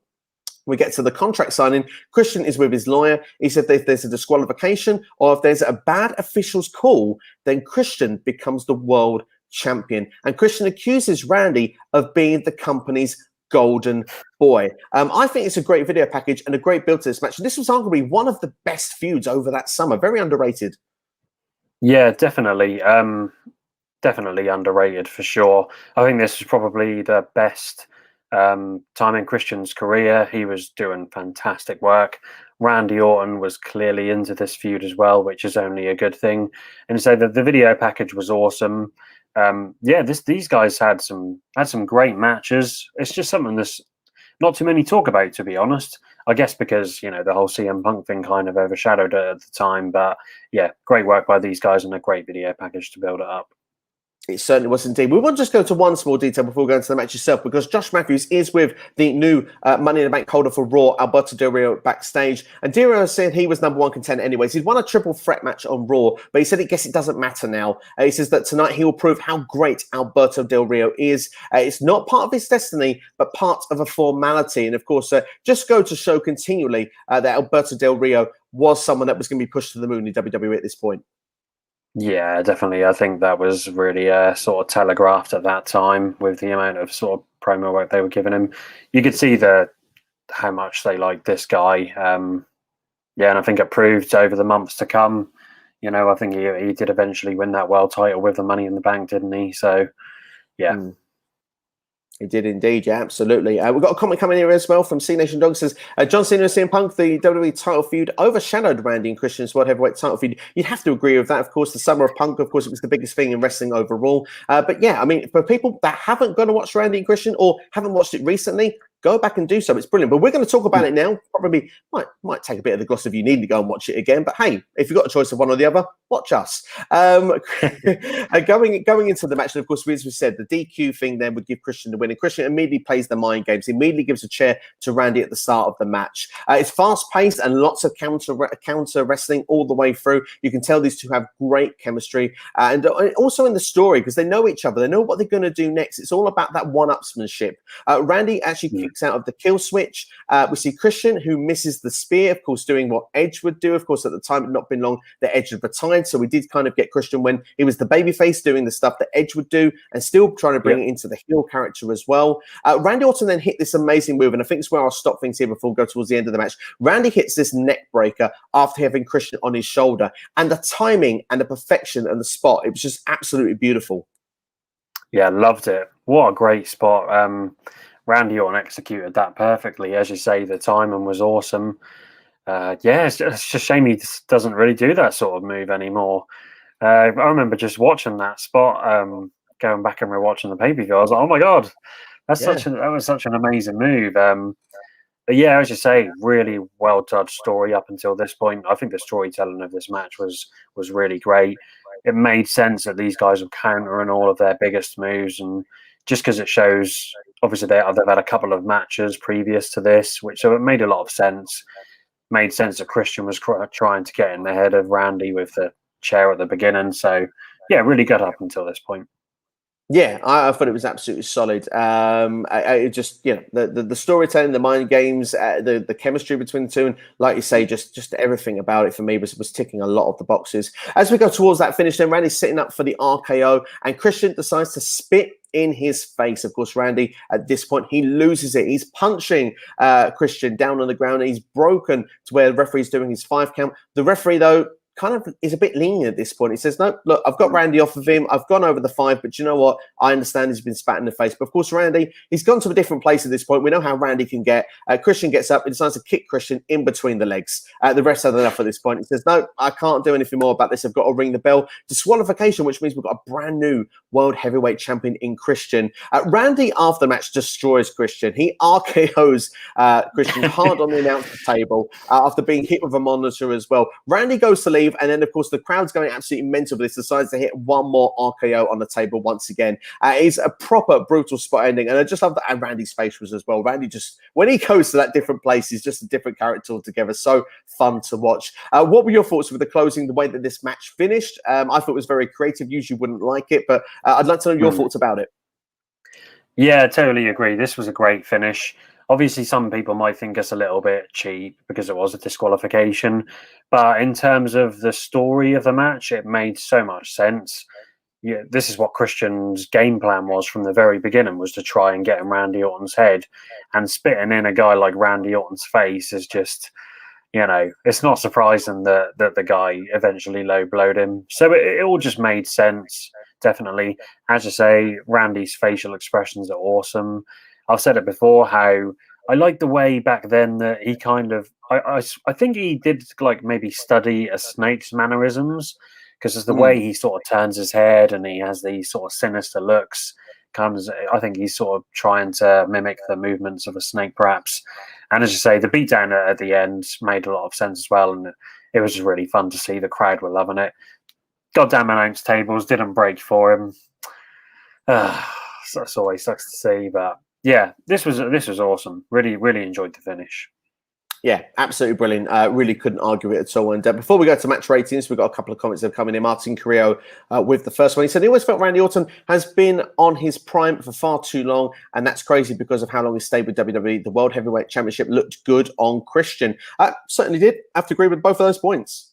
We get to the contract signing. Christian is with his lawyer. He said if there's a disqualification or if there's a bad official's call, then Christian becomes the world champion. And Christian accuses Randy of being the company's golden boy. I think it's a great video package and a great build to this match. This was arguably one of the best feuds over that summer. Very underrated. Yeah, definitely. Definitely underrated for sure. I think this was probably the best time in Christian's career. He was doing fantastic work. Randy Orton was clearly into this feud as well, which is only a good thing. And so the video package was awesome. Yeah, these guys had some great matches. It's just something that's not too many talk about, to be honest. I guess because, you know, the whole CM Punk thing kind of overshadowed it at the time. But yeah, great work by these guys and a great video package to build it up. It certainly was indeed. We will just go to one small detail before we go into the match itself, because Josh Matthews is with the new Money in the Bank holder for Raw, Alberto Del Rio, backstage. And Del Rio said he was #1 contender anyways. He'd won a triple threat match on Raw, but he said, I guess it doesn't matter now. He says that tonight he will prove how great Alberto Del Rio is. It's not part of his destiny, but part of a formality. And of course, just go to show continually that Alberto Del Rio was someone that was going to be pushed to the moon in WWE at this point. Yeah, definitely. I think that was really sort of telegraphed at that time with the amount of sort of promo work they were giving him. You could see how much they liked this guy. Yeah, and I think it proved over the months to come. You know, I think he did eventually win that world title with the Money in the Bank, didn't he? So, yeah. He did indeed, yeah, absolutely. We've got a comment coming here as well from C Nation Dog. Says John Cena and CM Punk, the WWE title feud overshadowed Randy and Christian's World Heavyweight title feud. You'd have to agree with that. Of course, the summer of Punk, of course, it was the biggest thing in wrestling overall. But yeah, I mean, for people that haven't gone to watch Randy and Christian or haven't watched it recently, go back and do so. It's brilliant. But we're going to talk about it now. Probably might take a bit of the gloss if you need to go and watch it again. But hey, if you've got a choice of one or the other, watch us. Going into the match, and of course, as we said, the DQ thing then would give Christian the win. And Christian immediately plays the mind games. He immediately gives a chair to Randy at the start of the match. It's fast-paced and lots of counter wrestling all the way through. You can tell these two have great chemistry. And also in the story, because they know each other. They know what they're going to do next. It's all about that one-upsmanship. Randy actually out of the kill switch. We see Christian, who misses the spear, of course, doing what Edge would do. Of course, at the time, it had not been long that Edge had retired. So we did kind of get Christian when he was the babyface doing the stuff that Edge would do and still trying to bring it into the heel character as well. Randy Orton then hit this amazing move, and I think it's where I'll stop things here before we go towards the end of the match. Randy hits this neck breaker after having Christian on his shoulder, and the timing and the perfection and the spot, it was just absolutely beautiful. Yeah, loved it. What a great spot. Randy Orton executed that perfectly. As you say, the timing was awesome. Yeah, it's just a shame he just doesn't really do that sort of move anymore. I remember just watching that spot, going back and rewatching the pay-per-view. I was like, oh my God, that was such an amazing move. But yeah, as you say, really well judged story up until this point. I think the storytelling of this match was really great. It made sense that these guys were countering all of their biggest moves, and just because it shows, obviously they've had a couple of matches previous to this, so it made a lot of sense. Made sense that Christian was trying to get in the head of Randy with the chair at the beginning. So yeah, really good up until this point. Yeah, I thought it was absolutely solid. I just, the storytelling, the mind games, the chemistry between the two, and like you say, just everything about it for me was ticking a lot of the boxes. As we go towards that finish, then Randy's sitting up for the RKO, and Christian decides to spit in his face. Of course, Randy at this point he loses it. He's punching Christian down on the ground. He's broken to where the referee's doing his 5 count. The referee though kind of is a bit lenient at this point. He says, no, look, I've got Randy off of him. I've gone over the 5, but you know what? I understand he's been spat in the face. But of course, Randy, he's gone to a different place at this point. We know how Randy can get. Christian gets up. He decides to kick Christian in between the legs. The rest had enough at this point. He says, no, I can't do anything more about this. I've got to ring the bell. Disqualification, which means we've got a brand new world heavyweight champion in Christian. Randy, after the match, destroys Christian. He RKOs Christian hard on the announce table after being hit with a monitor as well. Randy goes to leave, and then, of course, the crowd's going absolutely mental. This decides to hit one more RKO on the table once again. It's a proper brutal spot ending, and I just love that. And Randy's face was as well. Randy just, when he goes to that different place, he's just a different character altogether. So fun to watch. What were your thoughts with the closing, the way that this match finished? I thought it was very creative. Usually wouldn't like it, but I'd like to know your thoughts about it. Yeah, totally agree. This was a great finish. Obviously, some people might think us a little bit cheap because it was a disqualification. But in terms of the story of the match, it made so much sense. Yeah, this is what Christian's game plan was from the very beginning, was to try and get in Randy Orton's head. And spitting in a guy like Randy Orton's face is just, it's not surprising that the guy eventually low-blowed him. So it all just made sense, definitely. As you say, Randy's facial expressions are awesome. I've said it before, how I like the way back then that he kind of, I think he did like maybe study a snake's mannerisms, because it's the way he sort of turns his head and he has these sort of sinister looks. I think he's sort of trying to mimic the movements of a snake, perhaps. And as you say, the beatdown at the end made a lot of sense as well, and it was just really fun to see. The crowd were loving it. Goddamn announce tables didn't break for him. So that's always sucks to see, but yeah, this was awesome. Really, really enjoyed the finish. Yeah, absolutely brilliant. Really couldn't argue it at all. And before we go to match ratings, we've got a couple of comments that have come in. Martin Carrillo with the first one. He said, he always felt Randy Orton has been on his prime for far too long, and that's crazy because of how long he stayed with WWE. The World Heavyweight Championship looked good on Christian. Certainly did. I have to agree with both of those points.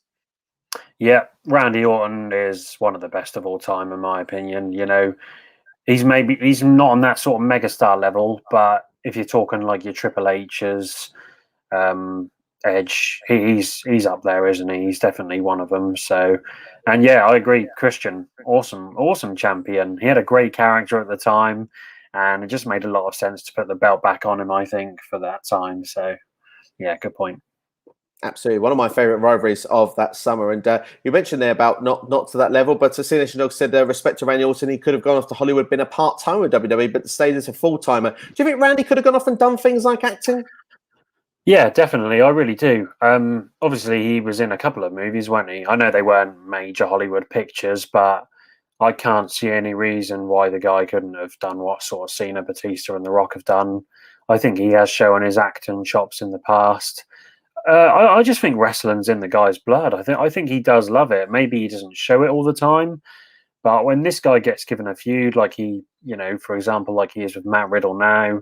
Yeah, Randy Orton is one of the best of all time, in my opinion. He's not on that sort of megastar level, but if you're talking like your Triple H's, Edge, he's up there, isn't he? He's definitely one of them. So, and yeah, I agree. Christian, awesome champion. He had a great character at the time, and it just made a lot of sense to put the belt back on him, I think, for that time. So, yeah, good point. Absolutely, one of my favorite rivalries of that summer. And you mentioned there about not to that level, but Cena said, respect to Randy Orton, he could have gone off to Hollywood, been a part-timer with WWE, but stayed as a full-timer. Do you think Randy could have gone off and done things like acting? Yeah, definitely. I really do. Obviously, he was in a couple of movies, weren't he? I know they weren't major Hollywood pictures, but I can't see any reason why the guy couldn't have done what sort of Cena, Batista, and The Rock have done. I think he has shown his acting chops in the past. I just think wrestling's in the guy's blood. I think he does love it. Maybe he doesn't show it all the time, but when this guy gets given a feud, like for example, like he is with Matt Riddle now,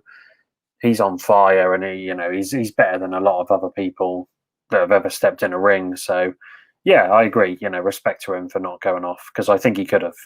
he's on fire, and he's better than a lot of other people that have ever stepped in a ring. So, yeah, I agree. Respect to him for not going off, because I think he could have.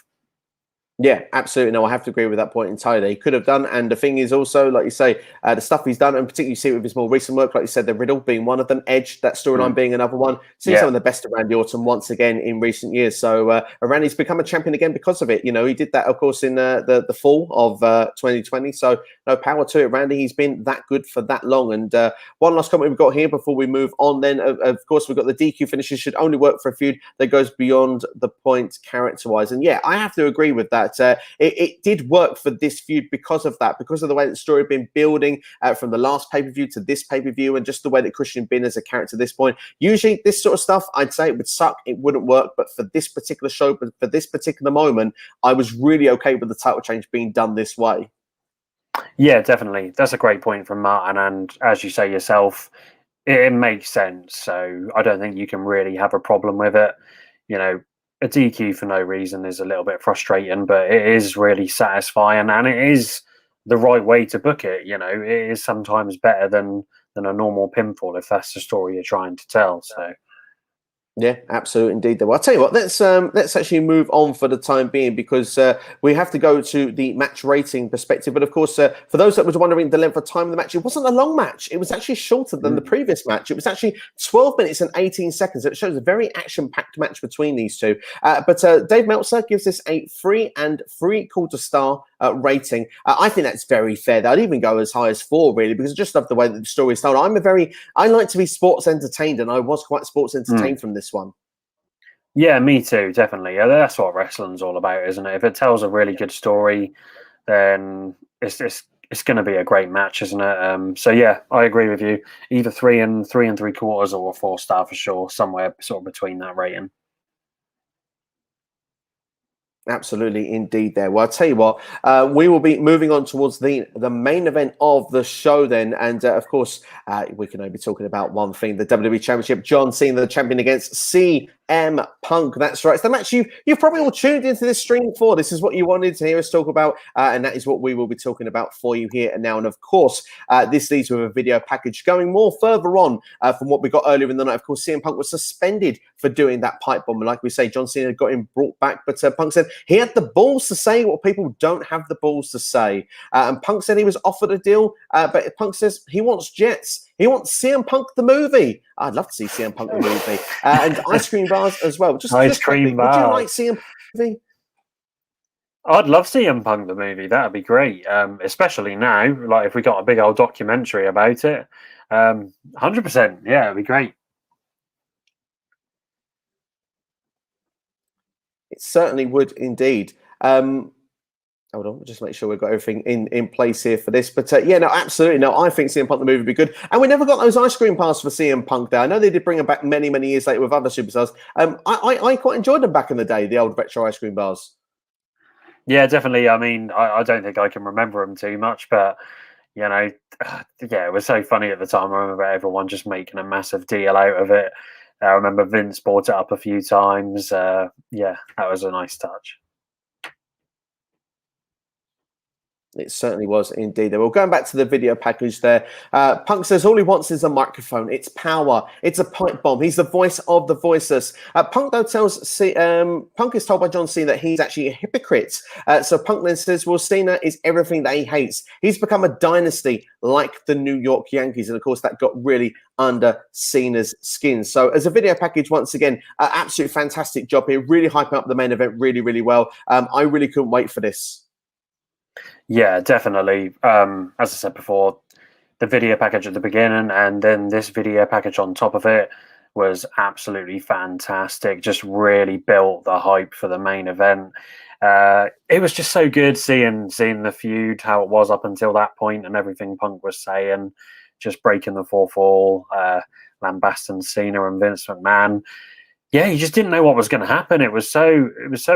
Yeah, absolutely. No, I have to agree with that point entirely. He could have done. And the thing is also, like you say, the stuff he's done, and particularly you see it with his more recent work, like you said, the Riddle being one of them, Edge, that storyline being another one. Seen some of the best of Randy Orton once again in recent years. So Randy's become a champion again because of it. He did that, of course, in the fall of 2020. So no power to it, Randy. He's been that good for that long. And one last comment we've got here before we move on then. Of course, we've got the DQ finishes should only work for a feud that goes beyond the point character-wise. And yeah, I have to agree with that. It did work for this feud because of that, because of the way that the story had been building from the last pay-per-view to this pay-per-view, and just the way that Christian had been as a character at this point. Usually this sort of stuff, I'd say it would suck, it wouldn't work, but for this particular show, but for this particular moment, I was really okay with the title change being done this way. Yeah, definitely. That's a great point from Martin, and as you say yourself, it makes sense. So I don't think you can really have a problem with it. a DQ for no reason is a little bit frustrating, but it is really satisfying, and it is the right way to book it. You know, it is sometimes better than a normal pinfall if that's the story you're trying to tell. So. Yeah, absolutely, indeed. Well, I'll tell you what. Let's actually move on for the time being, because we have to go to the match rating perspective. But of course, for those that was wondering the length of time of the match, it wasn't a long match. It was actually shorter than the previous match. It was actually 12 minutes and 18 seconds. It shows a very action-packed match between these two. But Dave Meltzer gives this a 3.75 star rating. I think that's very fair. I'd even go as high as 4, really, because I just love the way that the story is told. I like to be sports entertained, and I was quite sports entertained from this one. Yeah, me too, definitely. Yeah, that's what wrestling's all about, isn't it? If it tells a really good story, then it's going to be a great match, isn't it? So yeah, I agree with you. Either 3.75 or a 4-star for sure, somewhere sort of between that rating. Absolutely, indeed. There. Well, I'll tell you what. We will be moving on towards the main event of the show then, and of course, we can only be talking about one thing: the WWE Championship. John Cena, the champion, against CM Punk. That's right. It's the match you've probably all tuned into this stream for. This is what you wanted to hear us talk about, and that is what we will be talking about for you here and now. And of course, this leads with a video package going more further on from what we got earlier in the night. Of course, CM Punk was suspended for doing that pipe bomb, and like we say, John Cena got him brought back, but Punk said he had the balls to say what people don't have the balls to say. And Punk said he was offered a deal, but Punk says he wants jets. He wants CM Punk the movie. I'd love to see CM Punk the movie. And ice cream bars as well. Just cream bars. Would you like CM Punk the movie? I'd love CM Punk the movie. That'd be great. Especially now, like if we got a big old documentary about it. 100%. Yeah, it'd be great. It certainly would indeed. Hold on, just make sure we've got everything in place here for this. But yeah, no, absolutely. No, I think CM Punk the movie would be good. And we never got those ice cream passes for CM Punk there. I know they did bring them back many, many years later with other superstars. I quite enjoyed them back in the day, the old retro ice cream bars. Yeah, definitely. I mean, I don't think I can remember them too much, but you know, yeah, it was so funny at the time. I remember everyone just making a massive deal out of it. I remember Vince brought it up a few times. Yeah, that was a nice touch. It certainly was indeed. Well, going back to the video package there, Punk says all he wants is a microphone. It's power. It's a pipe bomb. He's the voice of the voiceless. Punk, though, Punk is told by John Cena that he's actually a hypocrite. So Punk then says, well, Cena is everything that he hates. He's become a dynasty like the New York Yankees. And, of course, that got really under Cena's skin. So as a video package, once again, absolute fantastic job here. Really hyping up the main event really, really well. I really couldn't wait for this. Yeah, definitely. As I said before, the video package at the beginning and then this video package on top of it was absolutely fantastic. Just really built the hype for the main event. It was just so good seeing the feud, how it was up until that point, and everything Punk was saying, just breaking the fourth wall, lambasting Cena and Vince McMahon. Yeah, you just didn't know what was going to happen. It was so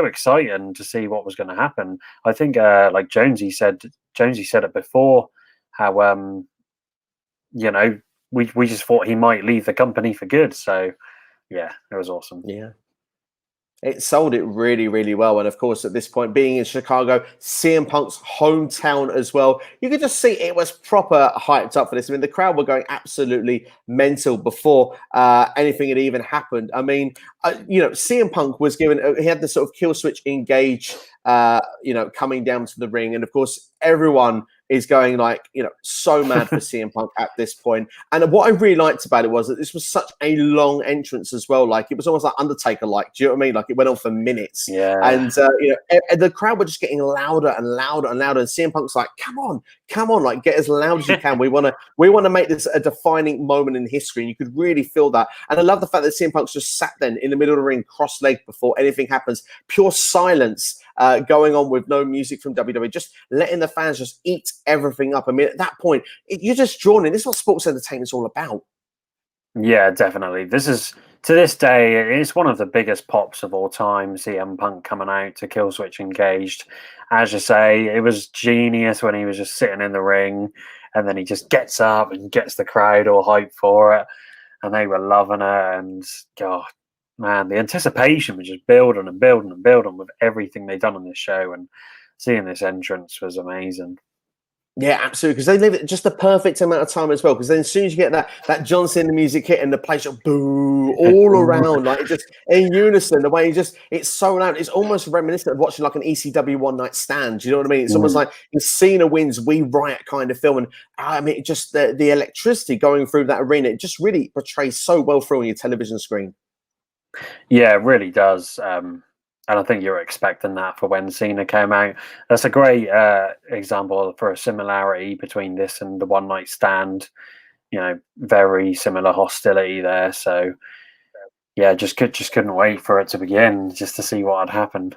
exciting to see what was going to happen. I think, like Jonesy said it before, how you know, we just thought he might leave the company for good. So yeah, it was awesome. Yeah. It sold it really, really well. And of course, at this point, being in Chicago, CM Punk's hometown as well, you could just see it was proper hyped up for this. I mean, the crowd were going absolutely mental before anything had even happened. I mean, CM Punk was given, he had the sort of kill switch engage, coming down to the ring. And of course, everyone is going so mad for CM Punk at this point. And what I really liked about it was that this was such a long entrance as well. Like it was almost like Undertaker-like. Do you know what I mean? Like it went on for minutes. Yeah. And the crowd were just getting louder and louder and louder. And CM Punk's like, come on, like get as loud as you can. We want to make this a defining moment in history. And you could really feel that. And I love the fact that CM Punk's just sat then in the middle of the ring, cross-legged before anything happens. Pure silence. Going on with no music from WWE, just letting the fans just eat everything up. I mean, at that point, you're just drawn in. This is what sports entertainment is all about. Yeah, definitely. This is, to this day, it's one of the biggest pops of all time, CM Punk coming out to Killswitch Engaged. As you say, it was genius when he was just sitting in the ring and then he just gets up and gets the crowd all hyped for it. And they were loving it. And God, man, the anticipation was just building and building and building with everything they'd done on this show, and seeing this entrance was amazing. Yeah, absolutely. Because they leave it just the perfect amount of time as well. Because then as soon as you get that John Cena music hit and the place just boo all around, like it just in unison, the way it's so loud. It's almost reminiscent of watching like an ECW One Night Stand. You know what I mean? It's almost like if Cena wins, we riot kind of film. And I mean, just the electricity going through that arena, it just really portrays so well through on your television screen. Yeah, it really does. And I think you're expecting that for when Cena came out. That's a great example for a similarity between this and the One Night Stand. You know, very similar hostility there. So yeah, just couldn't wait for it to begin, just to see what had happened.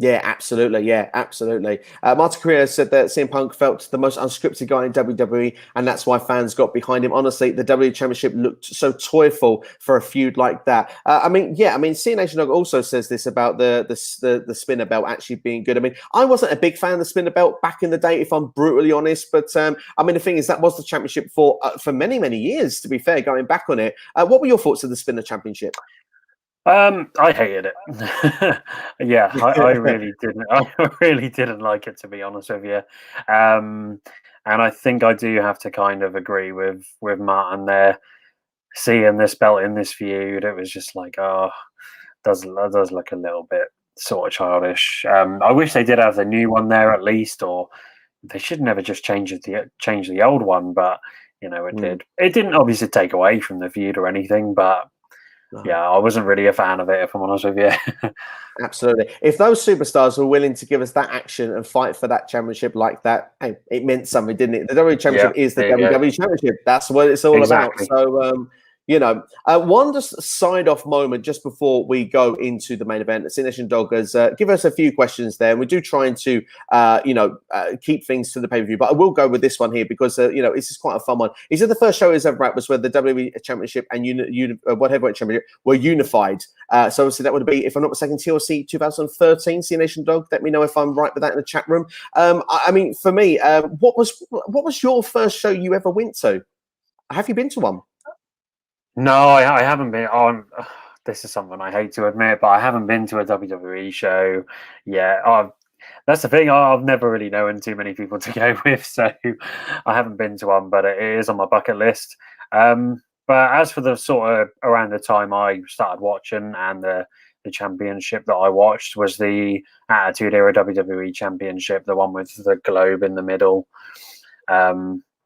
Yeah, absolutely. Yeah, absolutely. Martin Correa said that CM Punk felt the most unscripted guy in WWE, and that's why fans got behind him. Honestly, the WWE Championship looked so toyful for a feud like that. I mean, C Nation Dog also says this about the spinner belt actually being good. I mean, I wasn't a big fan of the spinner belt back in the day, if I'm brutally honest. But I mean, the thing is, that was the championship for many years. To be fair, going back on it, what were your thoughts of the spinner championship? I hated it. Yeah, I really didn't. I really didn't like it, to be honest with you. And I think I do have to kind of agree with Martin there. Seeing this belt in this feud, it was just like, oh, does look a little bit sort of childish. I wish they did have the new one there at least, or they should never just change the old one. But you know, it did. It didn't obviously take away from the feud or anything, but. No. Yeah, I wasn't really a fan of it, if I'm honest with you. Absolutely. If those superstars were willing to give us that action and fight for that championship like that, hey, it meant something, didn't it? The WWE Championship is the WWE Championship. That's what it's all about. So, one just side-off moment just before we go into the main event. Sinesh and Doggers, give us a few questions there. And we do try to, keep things to the pay-per-view. But I will go with this one here because, this is quite a fun one. He said the first show he's ever at was where the WWE Championship and World Heavyweight Championship were unified. So obviously that would be, if I'm not mistaken, TLC 2013. Nation Dog, let me know if I'm right with that in the chat room. I mean, for me, what was your first show you ever went to? Have you been to one? No, I haven't been on. This is something I hate to admit, but I haven't been to a WWE show yet. That's the thing. I've never really known too many people to go with, so I haven't been to one. But it is on my bucket list. But as for the sort of around the time I started watching and the championship that I watched was the Attitude Era WWE Championship, the one with the globe in the middle.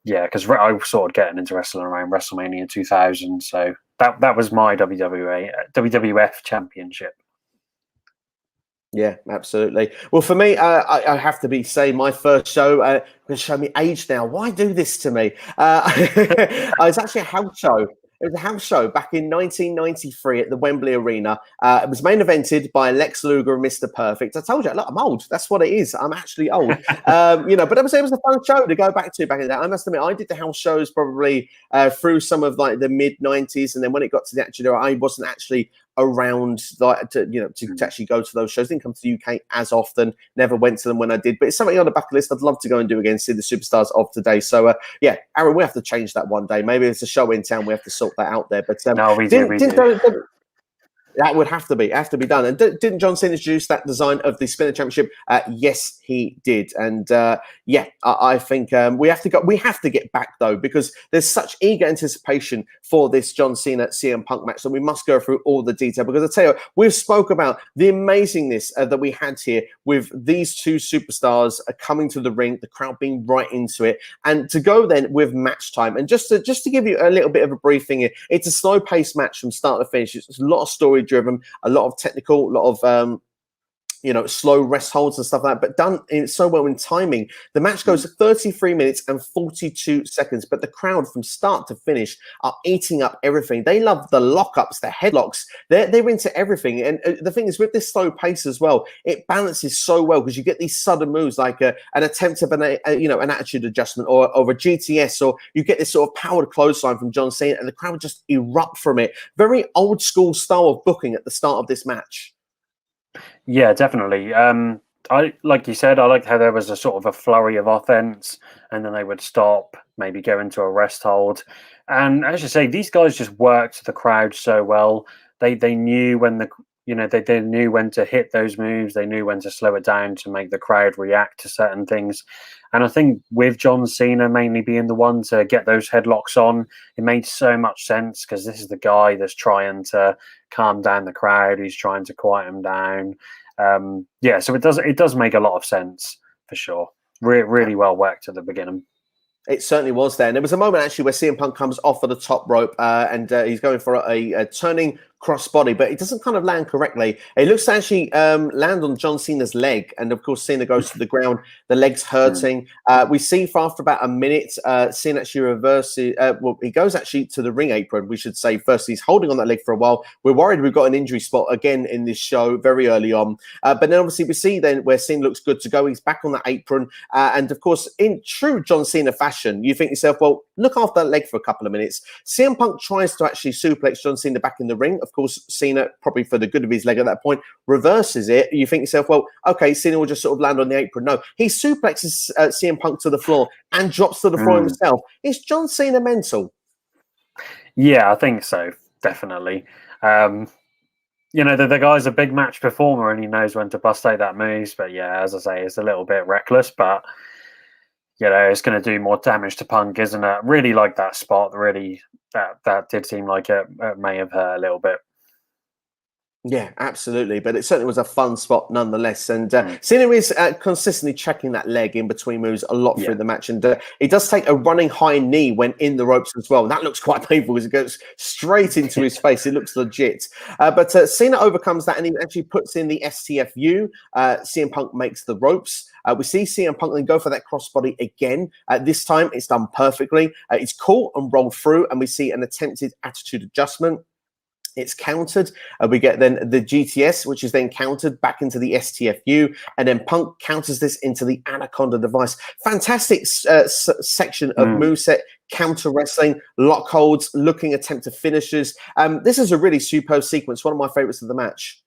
Yeah, because I was sort of getting into wrestling around WrestleMania 2000, so that was my WWF Championship. Yeah, absolutely. Well, for me, I have to say my first show. Going to show me age now. Why do this to me? It's actually a house show. It was a house show back in 1993 at the Wembley Arena. It was main evented by Lex Luger and Mr. Perfect. I told you, look, I'm old. That's what it is. I'm actually old. But it was a fun show to go back to back in the day. I must admit, I did the house shows probably through some of like the mid 90s, and then when it got to the actual era, I wasn't actually around like to actually go to those shows. Didn't come to the UK as often, never went to them when I did, but it's something on the bucket list I'd love to go and do again, see the superstars of today. So Aaron, we have to change that one day. Maybe it's a show in town, we have to sort that out there. But no, we do. That would have to be done. And didn't John Cena introduce that design of the Spinner Championship? Yes, he did. And I think we have to get back though, because there's such eager anticipation for this John Cena CM Punk match that we must go through all the detail. Because I tell you, we've spoke about the amazingness that we had here with these two superstars coming to the ring, the crowd being right into it, and to go then with match time. And just to give you a little bit of a briefing here, it's a slow-paced match from start to finish. It's a lot of story driven, a lot of technical, a lot of slow rest holds and stuff like that, but done so well in timing. The match goes 33 minutes and 42 seconds, but the crowd from start to finish are eating up everything. They love the lockups, the headlocks. They're into everything. And the thing is, with this slow pace as well, it balances so well because you get these sudden moves like an attempt of an attitude adjustment or a GTS, or you get this sort of powered clothesline from John Cena, and the crowd just erupt from it. Very old school style of booking at the start of this match. Yeah, definitely. I like you said, I liked how there was a sort of a flurry of offense, and then they would stop, maybe go into a rest hold. And as you say, these guys just worked the crowd so well. They knew when they knew when to hit those moves. They knew when to slow it down to make the crowd react to certain things. And I think with John Cena mainly being the one to get those headlocks on, it made so much sense because this is the guy that's trying to calm down the crowd. He's trying to quiet them down. So it does make a lot of sense for sure. Really well worked at the beginning. It certainly was there. And there was a moment actually where CM Punk comes off of the top rope and he's going for a turning crossbody, but it doesn't kind of land correctly. It looks to actually land on John Cena's leg. And of course, Cena goes to the ground, the leg's hurting. We see for after about a minute, Cena actually reverses. He goes actually to the ring apron, we should say first. He's holding on that leg for a while. We're worried we've got an injury spot again in this show very early on. But then obviously we see then where Cena looks good to go. He's back on that apron. And of course, in true John Cena fashion, you think to yourself, well, look after that leg for a couple of minutes. CM Punk tries to actually suplex John Cena back in the ring. Of course, Cena, probably for the good of his leg at that point, reverses it. You think to yourself, well, okay, Cena will just sort of land on the apron. No, he suplexes CM Punk to the floor and drops to the floor himself. Is John Cena mental? Yeah, I think so, definitely. The guy's a big match performer and he knows when to bust out that moves. But yeah, as I say, it's a little bit reckless, but it's going to do more damage to Punk, isn't it? Really like that spot. Really, that did seem like it may have hurt a little bit. Yeah, absolutely. But it certainly was a fun spot nonetheless. And Cena is consistently checking that leg in between moves a lot through the match. And he does take a running high knee when in the ropes as well. And that looks quite painful because it goes straight into his face. It looks legit. But Cena overcomes that and he actually puts in the STFU. CM Punk makes the ropes. We see CM Punk then go for that crossbody again. This time it's done perfectly. It's caught and rolled through. And we see an attempted attitude adjustment. It's countered. We get then the GTS, which is then countered back into the STFU. And then Punk counters this into the Anaconda device. Fantastic section of moveset, counter wrestling, lock holds, looking attempted finishes. This is a really superb sequence. One of my favorites of the match.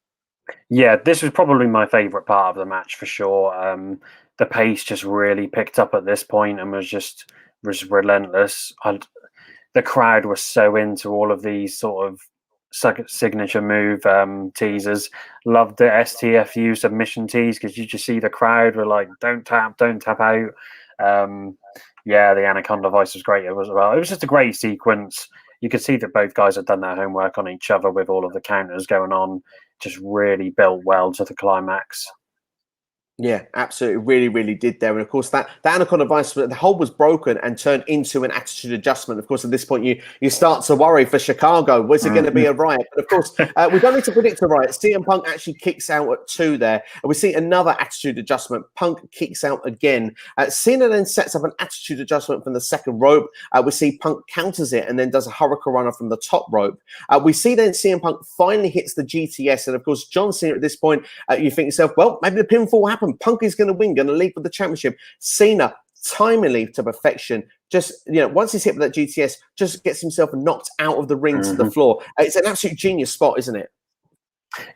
Yeah, this was probably my favorite part of the match for sure. The pace just really picked up at this point and was relentless. The crowd was so into all of these sort of signature move teasers. Loved the STFU submission tease because you just see the crowd were like, don't tap out. The Anaconda voice was great as well. It was just a great sequence. You could see that both guys had done their homework on each other with all of the counters going on. Just really built well to the climax. Yeah, absolutely. Really, really did there. And of course, that Anaconda device, the hold was broken and turned into an attitude adjustment. Of course, at this point, you start to worry for Chicago. Was it going to be a riot? But of course, we don't need to predict a riot. CM Punk actually kicks out at 2 there. And we see another attitude adjustment. Punk kicks out again. Cena then sets up an attitude adjustment from the second rope. We see Punk counters it and then does a hurricane runner from the top rope. We see then CM Punk finally hits the GTS. And of course, John Cena at this point, you think yourself, well, maybe the pinfall will happen. Punk is going to win, going to lead with the championship. Cena, timely to perfection. Just, once he's hit with that GTS, just gets himself knocked out of the ring to the floor. It's an absolute genius spot, isn't it?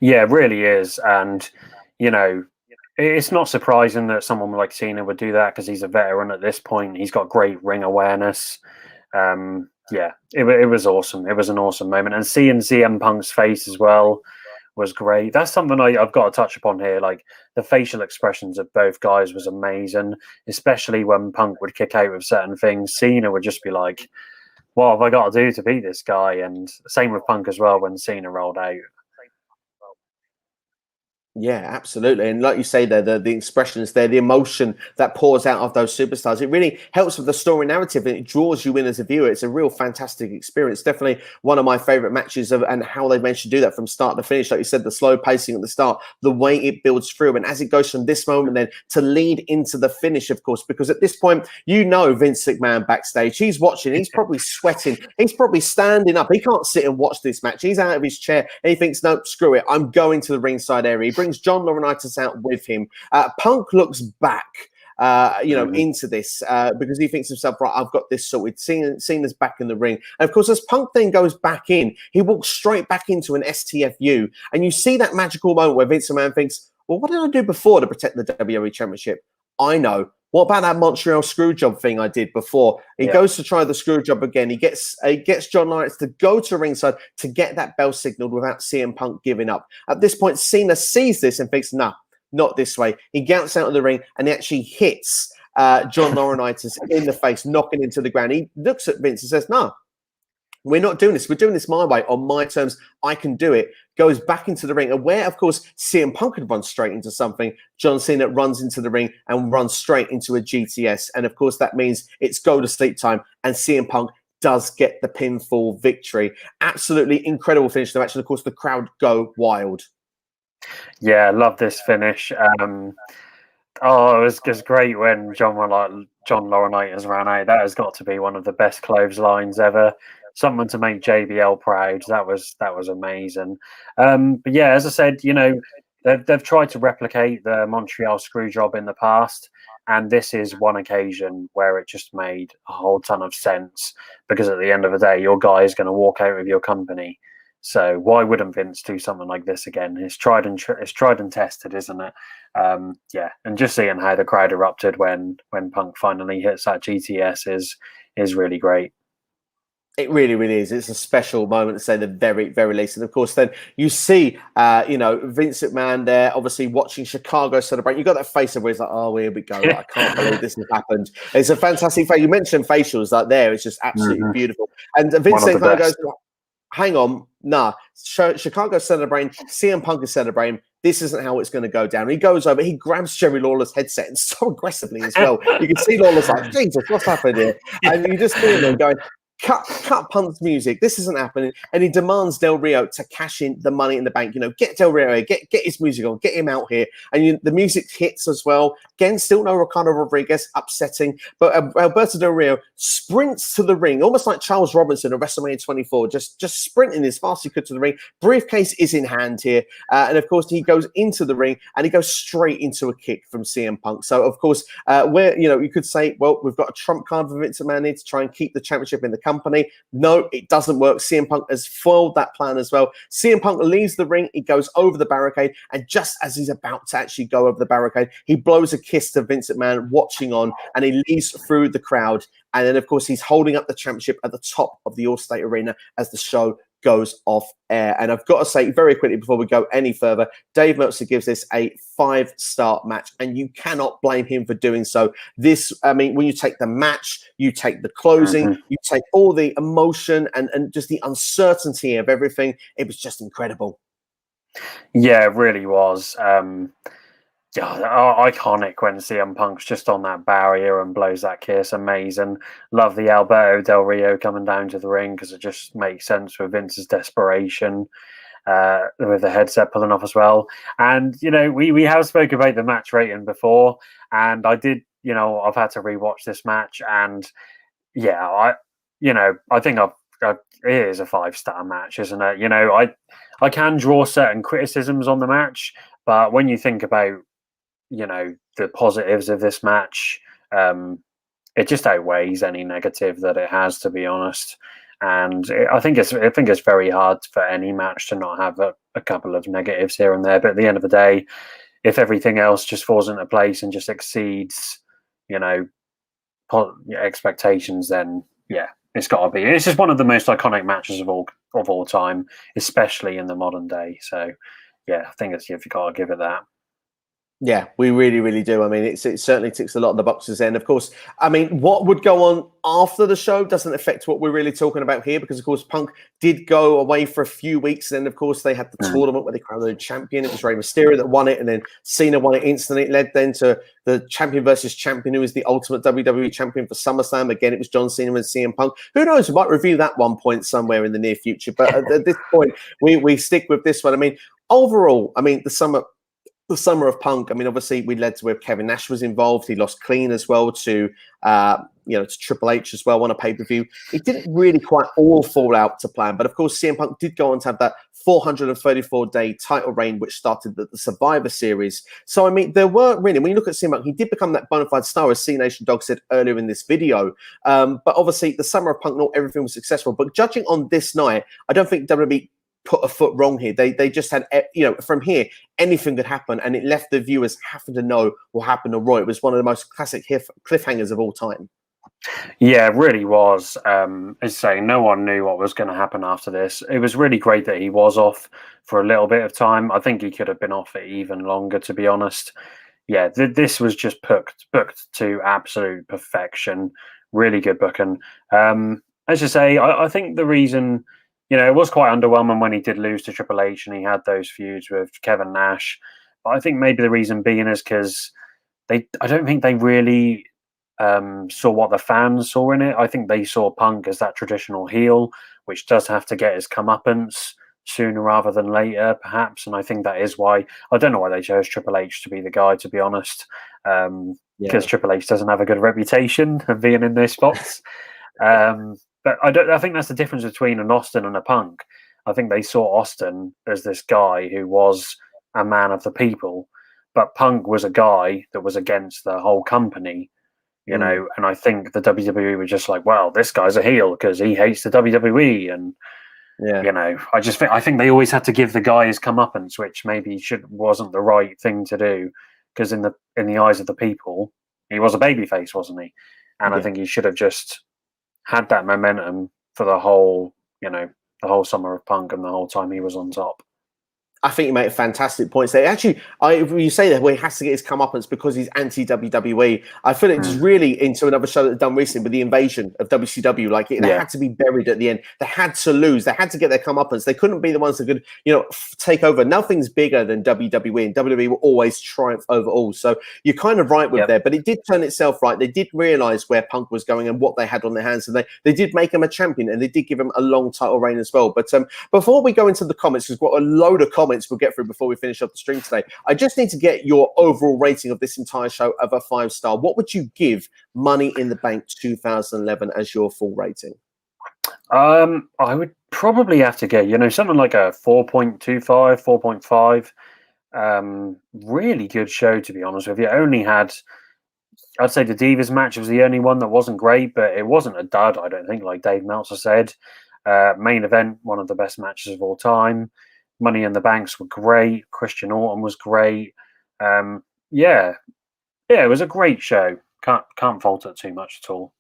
Yeah, it really is. And, it's not surprising that someone like Cena would do that because he's a veteran at this point. He's got great ring awareness. It was awesome. It was an awesome moment. And seeing CM Punk's face as well was great. That's something I've got to touch upon here. Like the facial expressions of both guys was amazing, especially when Punk would kick out with certain things. Cena would just be like, what have I got to do to beat this guy? And same with Punk as well when Cena rolled out. Yeah, absolutely. And like you say there, the expressions there, the emotion that pours out of those superstars, it really helps with the story narrative and it draws you in as a viewer. It's a real fantastic experience. Definitely one of my favorite matches and how they managed to do that from start to finish. Like you said, the slow pacing at the start, the way it builds through. And as it goes from this moment then to lead into the finish, of course, because at this point, Vince McMahon backstage, he's watching, he's probably sweating, he's probably standing up. He can't sit and watch this match. He's out of his chair and he thinks, no, screw it. I'm going to the ringside area. He brings John Laurinaitis out with him. Punk looks back, into this because he thinks to himself, right, I've got this sorted. Cena's back in the ring. And of course, as Punk then goes back in, he walks straight back into an STFU. And you see that magical moment where Vince McMahon thinks, well, what did I do before to protect the WWE Championship? I know. What about that Montreal screw job thing I did before? He goes to try the screw job again. He gets John Laurinaitis to go to ringside to get that bell signaled without CM Punk giving up. At this point, Cena sees this and thinks, nah, not this way. He gets out of the ring and he actually hits John Laurinaitis in the face, knocking into the ground. He looks at Vince and says, no, we're not doing this. We're doing this my way, on my terms. I can do it. Goes back into the ring. And where, of course, CM Punk had run straight into something, John Cena runs into the ring and runs straight into a GTS. And, of course, that means it's go to sleep time. And CM Punk does get the pinfall victory. Absolutely incredible finish to the match. And, of course, the crowd go wild. Yeah, I love this finish. Oh, it was just great when John Laurinaitis ran out. That has got to be one of the best clotheslines ever. Someone to make JBL proud. That was amazing. But yeah, as I said, you know, they've tried to replicate the Montreal screw job in the past, and this is one occasion where it just made a whole ton of sense, because at the end of the day, your guy is going to walk out with your company. So why wouldn't Vince do something like this again? It's tried and tested, isn't it? Yeah, and just seeing how the crowd erupted when Punk finally hits that GTS is really great. It really, really is. It's a special moment, to say the very, very least. And of course, then you see, you know, Vince McMahon there, obviously watching Chicago celebrate. You got that face of where he's like, "Oh, here we go! Like, I can't believe this has happened." It's a fantastic face. You mentioned facials, like there. It's just absolutely beautiful. And Vince McMahon goes, hang on, nah, Chicago celebrating, CM Punk is celebrating. This isn't how it's going to go down. He goes over, he grabs Jerry Lawler's headset, and so aggressively as well. You can see Lawler's like, Jesus, what's happened here? And you just hear them going, cut Punk's music. This isn't happening. And he demands Del Rio to cash in the Money in the Bank. You know, get Del Rio, get his music on, get him out here. And the music hits as well. Again, still no Ricardo Rodriguez, upsetting. But Alberto Del Rio sprints to the ring, almost like Charles Robinson at WrestleMania 24, just sprinting as fast as he could to the ring. Briefcase is in hand here. And of course, he goes into the ring and he goes straight into a kick from CM Punk. So, of course, where, you know, you could say, well, we've got a trump card for Vince McMahon here to try and keep the championship in the company. No, it doesn't work. CM Punk has foiled that plan as well. CM Punk leaves the ring. He goes over the barricade. And just as he's about to actually go over the barricade, he blows a kiss to Vince McMahon watching on, and he leaves through the crowd. And then, of course, he's holding up the championship at the top of the Allstate Arena as the show goes off air. And I've got to say very quickly before we go any further, Dave Meltzer gives this a 5-star match, and you cannot blame him for doing so. This, I mean, when you take the match, you take the closing, you take all the emotion and just the uncertainty of everything, it was just incredible. Yeah, it really was. Iconic when CM Punk's just on that barrier and blows that kiss. Amazing. Love the Alberto Del Rio coming down to the ring, because it just makes sense with Vince's desperation, with the headset pulling off as well. And, you know, we have spoken about the match rating before, and I did, you know, I've had to rewatch this match, and yeah, I think it is a 5-star match, isn't it? You know, I can draw certain criticisms on the match, but when you think about, you know, the positives of this match, it just outweighs any negative that it has, to be honest. And I think it's very hard for any match to not have a couple of negatives here and there. But at the end of the day, if everything else just falls into place and just exceeds, you know, expectations, then yeah, it's got to be. It's just one of the most iconic matches of all time, especially in the modern day. So yeah, I think you've got to give it that. Yeah, we really, really do. I mean, it certainly ticks a lot of the boxes. And of course, I mean, what would go on after the show doesn't affect what we're really talking about here, because of course, Punk did go away for a few weeks. And then, of course, they had the tournament where they crowned the champion. It was Rey Mysterio that won it, and then Cena won it instantly. It led then to the champion versus champion, who is the ultimate WWE champion for SummerSlam. Again, it was John Cena and CM Punk. Who knows? We might review that one point somewhere in the near future. But at this point, we stick with this one. I mean, overall, I mean, the summer of Punk, I mean, obviously we led to where Kevin Nash was involved. He lost clean as well to, to Triple H as well on a pay-per-view. It didn't really quite all fall out to plan. But of course, CM Punk did go on to have that 434-day title reign, which started the Survivor Series. So, I mean, there were really, when you look at CM Punk, he did become that bona fide star, as C Nation Dog said earlier in this video. But obviously, the summer of Punk, not everything was successful. But judging on this night, I don't think WWE put a foot wrong here. They just had, from here, anything could happen, and it left the viewers having to know what happened to Roy. It was one of the most classic cliffhangers of all time. Yeah, it really was. As I say, no one knew what was going to happen after this. It was really great that he was off for a little bit of time. I think he could have been off for even longer, to be honest. Yeah, this was just booked to absolute perfection. Really good booking. As you say, I think the reason, it was quite underwhelming when he did lose to Triple H and he had those feuds with Kevin Nash. But I think maybe the reason being is because I don't think they really saw what the fans saw in it. I think they saw Punk as that traditional heel, which does have to get his comeuppance sooner rather than later, perhaps. And I think that is why I don't know why they chose Triple H to be the guy, to be honest, because Triple H doesn't have a good reputation of being in those spots. But I think that's the difference between an Austin and a Punk. I think they saw Austin as this guy who was a man of the people, but Punk was a guy that was against the whole company. And I think the WWE were just like, well, this guy's a heel because he hates the WWE, and I think they always had to give the guy his comeuppance, which maybe wasn't the right thing to do, because in the eyes of the people, he was a babyface, wasn't he? And I think he should have just had that momentum for the whole summer of Punk and the whole time he was on top. I think you make fantastic points there. Actually, you say that where he has to get his comeuppance because he's anti-WWE. I feel it's really into another show that's done recently with the invasion of WCW. Like, they had to be buried at the end. They had to lose. They had to get their comeuppance. They couldn't be the ones that could, take over. Nothing's bigger than WWE, and WWE will always triumph over all. So you're kind of right with there, but it did turn itself right. They did realize where Punk was going and what they had on their hands, and they did make him a champion, and they did give him a long title reign as well. But before we go into the comments, we've got a load of comments we'll get through before we finish up the stream today. I just need to get your overall rating of this entire show of a 5-star. What would you give Money in the Bank 2011 as your full rating? I would probably have to get, something like a 4.25, 4.5. Really good show, to be honest with you. I'd say the Divas match was the only one that wasn't great, but it wasn't a dud, I don't think, like Dave Meltzer said. Main event, one of the best matches of all time. Money in the Banks were great. Christian Orton was great. It was a great show. Can't fault it too much at all.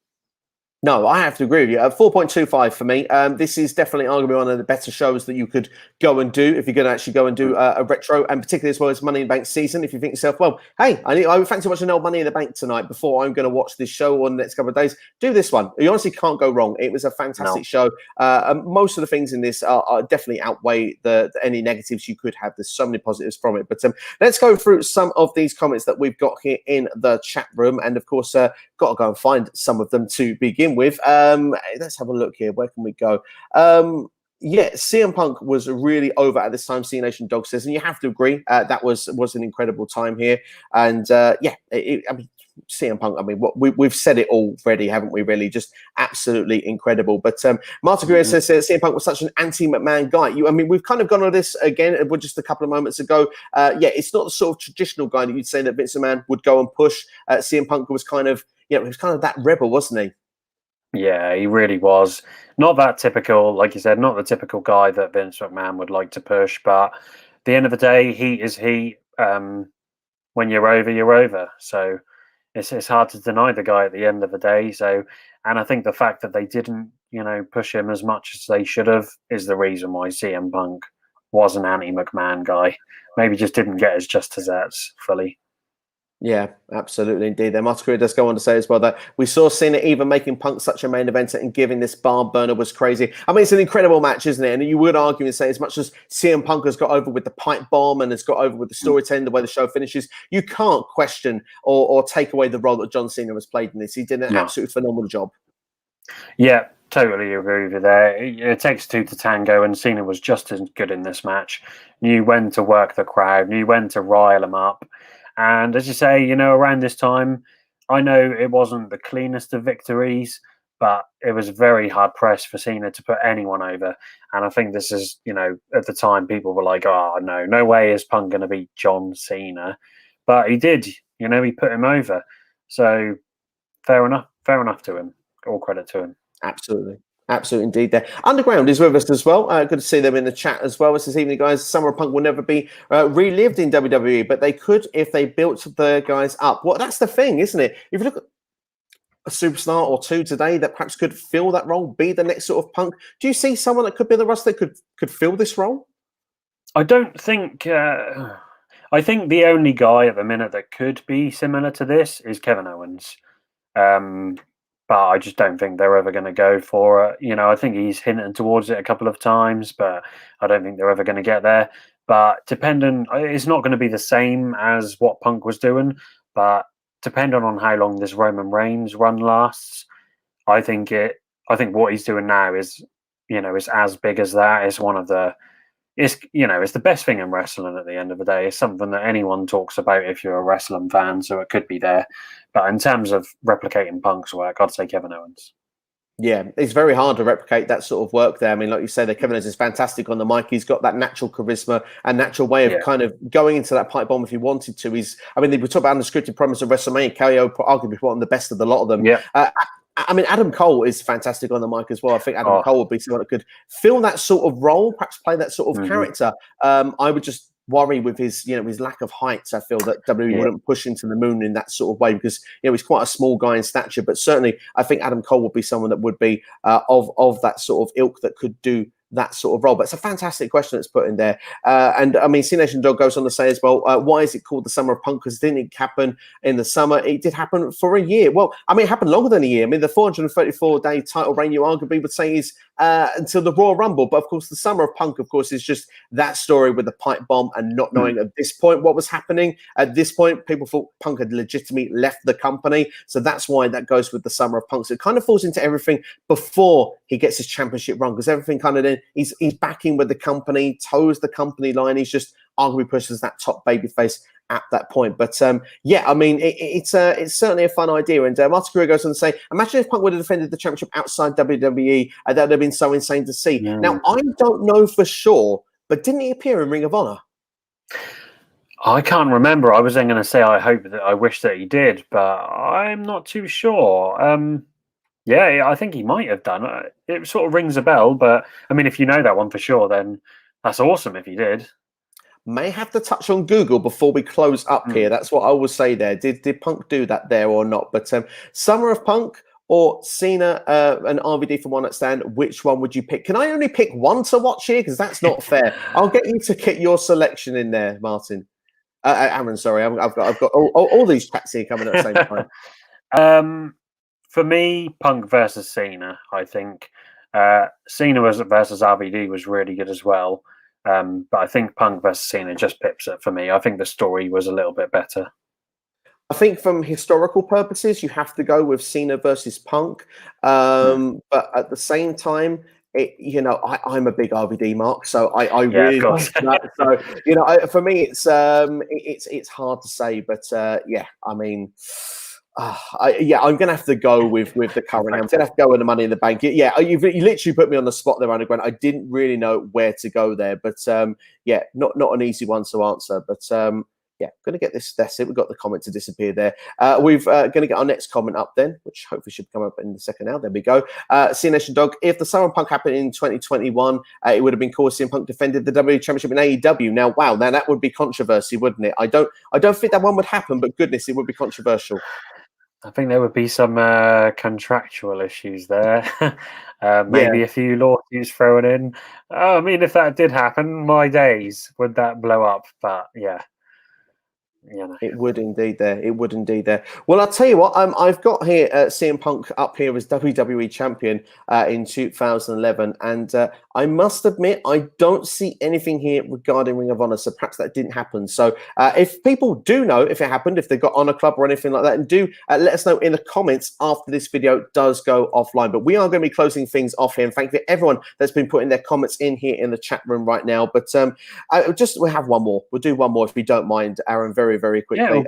No, I have to agree with you. 4.25 for me. This is definitely arguably one of the better shows that you could go and do if you're going to actually go and do a retro, and particularly as well as Money in the Bank season. If you think to yourself, well, hey, I fancy watching old Money in the Bank tonight before I'm going to watch this show on the next couple of days, do this one. You honestly can't go wrong. It was a fantastic show. Most of the things in this are definitely outweigh any negatives you could have. There's so many positives from it. But let's go through some of these comments that we've got here in the chat room. And of course, got to go and find some of them to begin with. Let's have a look here. Where can we go? CM Punk was really over at this time, C Nation Dog says, and you have to agree, that was an incredible time here. And CM Punk, we've said it already, haven't we, really? Just absolutely incredible. But Marta Greer says CM Punk was such an anti-McMahon guy. We've kind of gone on this again just a couple of moments ago. It's not the sort of traditional guy that you'd say that Vince McMahon would go and push. CM Punk was kind of, he was kind of that rebel, wasn't he? Yeah, he really was. Not that typical, like you said, not the typical guy that Vince McMahon would like to push. But at the end of the day, he is he. When you're over, you're over. So it's hard to deny the guy at the end of the day. So, and I think the fact that they didn't, push him as much as they should have is the reason why CM Punk was an anti-McMahon guy. Maybe just didn't get his just desserts fully. Yeah, absolutely, indeed. Marta Career does go on to say as well that we saw Cena even making Punk such a main eventer and giving this barn burner was crazy. It's an incredible match, isn't it? And you would argue and say, as much as CM Punk has got over with the pipe bomb and has got over with the storytelling, the way the show finishes, you can't question or take away the role that John Cena has played in this. He did an absolutely phenomenal job. Yeah, totally agree with you there. It takes two to tango, and Cena was just as good in this match. Knew when to work the crowd, knew when to rile them up. And as you say, around this time, I know it wasn't the cleanest of victories, but it was very hard pressed for Cena to put anyone over. And I think this is, at the time, people were like, oh, no way is Punk going to beat John Cena. But he did, he put him over. So fair enough to him. All credit to him. Absolutely. Absolutely, indeed. There, Underground is with us as well. Good to see them in the chat as well. This evening, guys. Summer of Punk will never be relived in WWE, but they could if they built the guys up. Well, that's the thing, isn't it? If you look at a superstar or two today that perhaps could fill that role, be the next sort of Punk. Do you see someone that could be the roster that could fill this role? I don't think. I think the only guy at the minute that could be similar to this is Kevin Owens. But I just don't think they're ever going to go for it. You know, I think he's hinting towards it a couple of times, but I don't think they're ever going to get there. But it's not going to be the same as what Punk was doing, but depending on how long this Roman Reigns run lasts, I think what he's doing now is, is as big as that. It's one of the it's it's the best thing in wrestling at the end of the day. It's something that anyone talks about if you're a wrestling fan, so it could be there. But in terms of replicating Punk's work, I'd say Kevin Owens. Yeah, it's very hard to replicate that sort of work there. I mean, like you say, Kevin Owens is fantastic on the mic. He's got that natural charisma and natural way of kind of going into that pipe bomb if he wanted to. We talk about unscripted promos of WrestleMania. KO arguably one of the best of the lot of them. Yeah. I mean, Adam Cole is fantastic on the mic as well. I think Adam Cole would be someone that could fill that sort of role, perhaps play that sort of character. I would just worry with his lack of height. I feel that WWE wouldn't push him to the moon in that sort of way because he's quite a small guy in stature. But certainly, I think Adam Cole would be someone that would be of that sort of ilk that could do that sort of role. But it's a fantastic question that's put in there. And I mean, Cena Dog goes on to say as well, why is it called the Summer of Punk? Because didn't it happen in the summer? It did happen for a year. Well, I mean, it happened longer than a year. I mean, the 434-day title reign, you arguably would say, is until the Royal Rumble. But of course, the Summer of Punk, of course, is just that story with the pipe bomb and not knowing at this point what was happening. At this point, people thought Punk had legitimately left the company. So that's why that goes with the Summer of Punk. So it kind of falls into everything before he gets his championship run, because everything kind of then he's backing with the company, toes the company line. He's just arguably pushes that top babyface at that point. But I mean, it's certainly a fun idea. And Martin Career goes on to say, imagine if Punk would have defended the championship outside WWE. That would have been so insane to see. Now, I don't know for sure, but didn't he appear in Ring of Honor? I can't remember. I was then going to say I wish that he did, but I'm not too sure. Yeah, I think he might have done. It sort of rings a bell, but I mean, if you know that one for sure, then that's awesome if he did. May have to touch on Google before we close up here. That's what I will say there. Did Punk do that there or not? But Summer of Punk or Cena and RVD for One Night Stand, which one would you pick? Can I only pick one to watch here? Because that's not fair. I'll get you to get your selection in there, Martin. Aaron, sorry. I've got all these chats here coming at the same time. For me, Punk versus Cena, I think. Cena versus RVD was really good as well. But I think Punk versus Cena just pips it for me. I think the story was a little bit better. I think from historical purposes, you have to go with Cena versus Punk. But at the same time, I'm a big RVD mark, so I really like that. So for me, it's hard to say, but I mean. I'm going to have to go with the current. I'm going to have to go with the Money in the Bank. Yeah, you literally put me on the spot there, Underground. I didn't really know where to go there, but not an easy one to answer. But going to get this. That's it. We've got the comment to disappear there. We've going to get our next comment up then, which hopefully should come up in the second now. There we go. CN Nation Dog. If the Summer Punk happened in 2021, it would have been cool. CM Punk defended the WWE Championship in AEW. Now that would be controversy, wouldn't it? I don't think that one would happen, but goodness, it would be controversial. I think there would be some contractual issues there. Maybe a few lawsuits thrown in. I mean, if that did happen, my days, would that blow up? But yeah. It would indeed there. Well, I'll tell you what, I've got here CM Punk up here as WWE champion in 2011, and I must admit I don't see anything here regarding Ring of Honor, so perhaps that didn't happen. So if people do know if it happened, if they've got Honor Club or anything like that, and do let us know in the comments after this video does go offline. But we are going to be closing things off here, and thank you to everyone that's been putting their comments in here in the chat room right now. But we'll have one more. We'll do one more if you don't mind, Aaron, very quickly.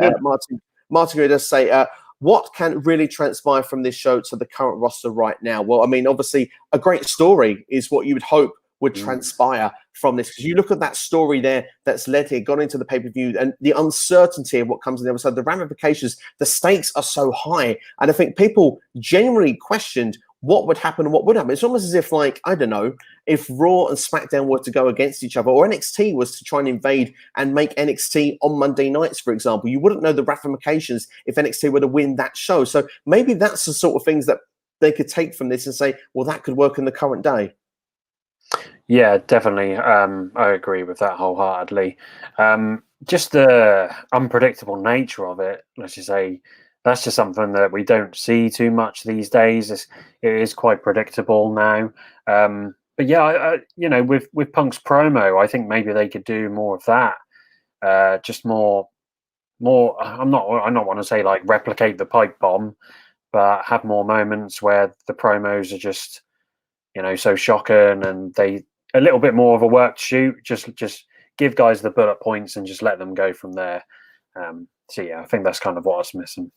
Martin does say, what can really transpire from this show to the current roster right now? Well, I mean, obviously, a great story is what you would hope would transpire from this. Because you look at that story there that's led here, gone into the pay-per-view, and the uncertainty of what comes on the other side, the ramifications, the stakes are so high. And I think people genuinely questioned what would happen and what would happen. It's almost as if, like, I don't know, if Raw and SmackDown were to go against each other, or NXT was to try and invade and make NXT on Monday nights, for example, you wouldn't know the ramifications if NXT were to win that show. So maybe that's the sort of things that they could take from this and say, well, that could work in the current day. Yeah, definitely. I agree with that wholeheartedly. Just the unpredictable nature of it, let's just say, that's just something that we don't see too much these days. It is quite predictable now. But yeah, with Punk's promo, I think maybe they could do more of that. Just more. I'm not. I don't want to say like replicate the pipe bomb, but have more moments where the promos are just so shocking, and they a little bit more of a worked shoot. Just give guys the bullet points and just let them go from there. So yeah, I think that's kind of what I was missing.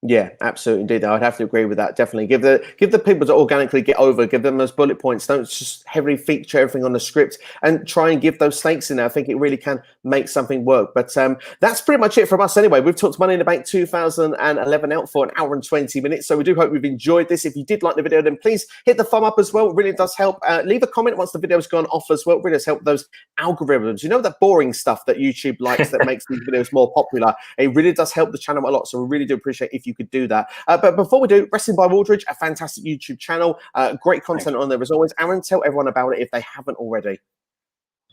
Yeah, absolutely, indeed. I'd have to agree with that. Definitely give the people to organically get over. Give them those bullet points. Don't just heavily feature everything on the script, and try and give those stakes in there. I think it really can make something work. But that's pretty much it from us anyway. We've talked Money in the Bank 2011 out for an hour and 20 minutes. So we do hope you've enjoyed this. If you did like the video, then please hit the thumb up as well. It really does help. Leave a comment once the video's gone off as well. It really does help those algorithms. You know, that boring stuff that YouTube likes that makes these videos more popular. It really does help the channel a lot. So we really do appreciate if you could do that. But before we do, Wrestling by Waldridge, a fantastic YouTube channel, great content on there as always. Aaron, tell everyone about it if they haven't already.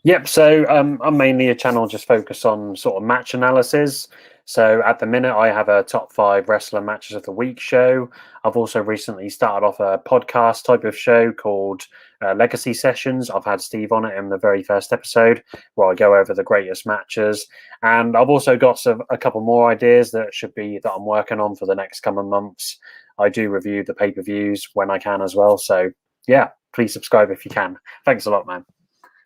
Yep. So I'm mainly a channel just focused on sort of match analysis. So at the minute, I have a top 5 wrestler matches of the week show. I've also recently started off a podcast type of show called Legacy Sessions. I've had Steve on it in the very first episode, where I go over the greatest matches. And I've also got a couple more ideas that I'm working on for the next coming months. I do review the pay-per-views when I can as well. So yeah, please subscribe if you can. Thanks a lot, man.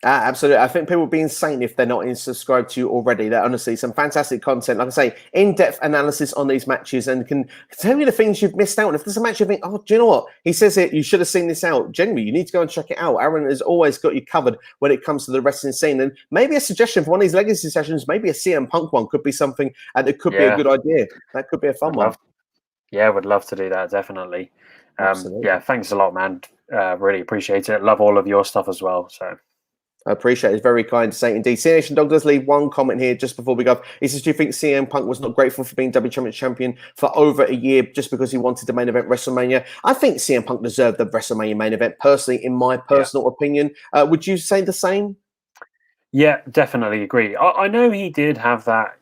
Absolutely. I think people would be insane if they're not subscribed to you already. They're honestly some fantastic content. Like I say, in-depth analysis on these matches and can tell you the things you've missed out on. If there's a match you think, oh, do you know what? He says it, you should have seen this out. Genuinely, you need to go and check it out. Aaron has always got you covered when it comes to the wrestling scene. And maybe a suggestion for one of these legacy sessions, maybe a CM Punk one could be something that could be a good idea. That could be a fun one. Yeah, would love to do that, definitely. Absolutely. Yeah, thanks a lot, man. Really appreciate it. Love all of your stuff as well. So I appreciate it. It's very kind to say indeed. CNation Dog does leave one comment here just before we go. He says, do you think CM Punk was not grateful for being WWE champion for over a year just because he wanted the main event WrestleMania? I think CM Punk deserved the WrestleMania main event, personally, in my personal opinion. Would you say the same? Yeah, definitely agree. I know he did have that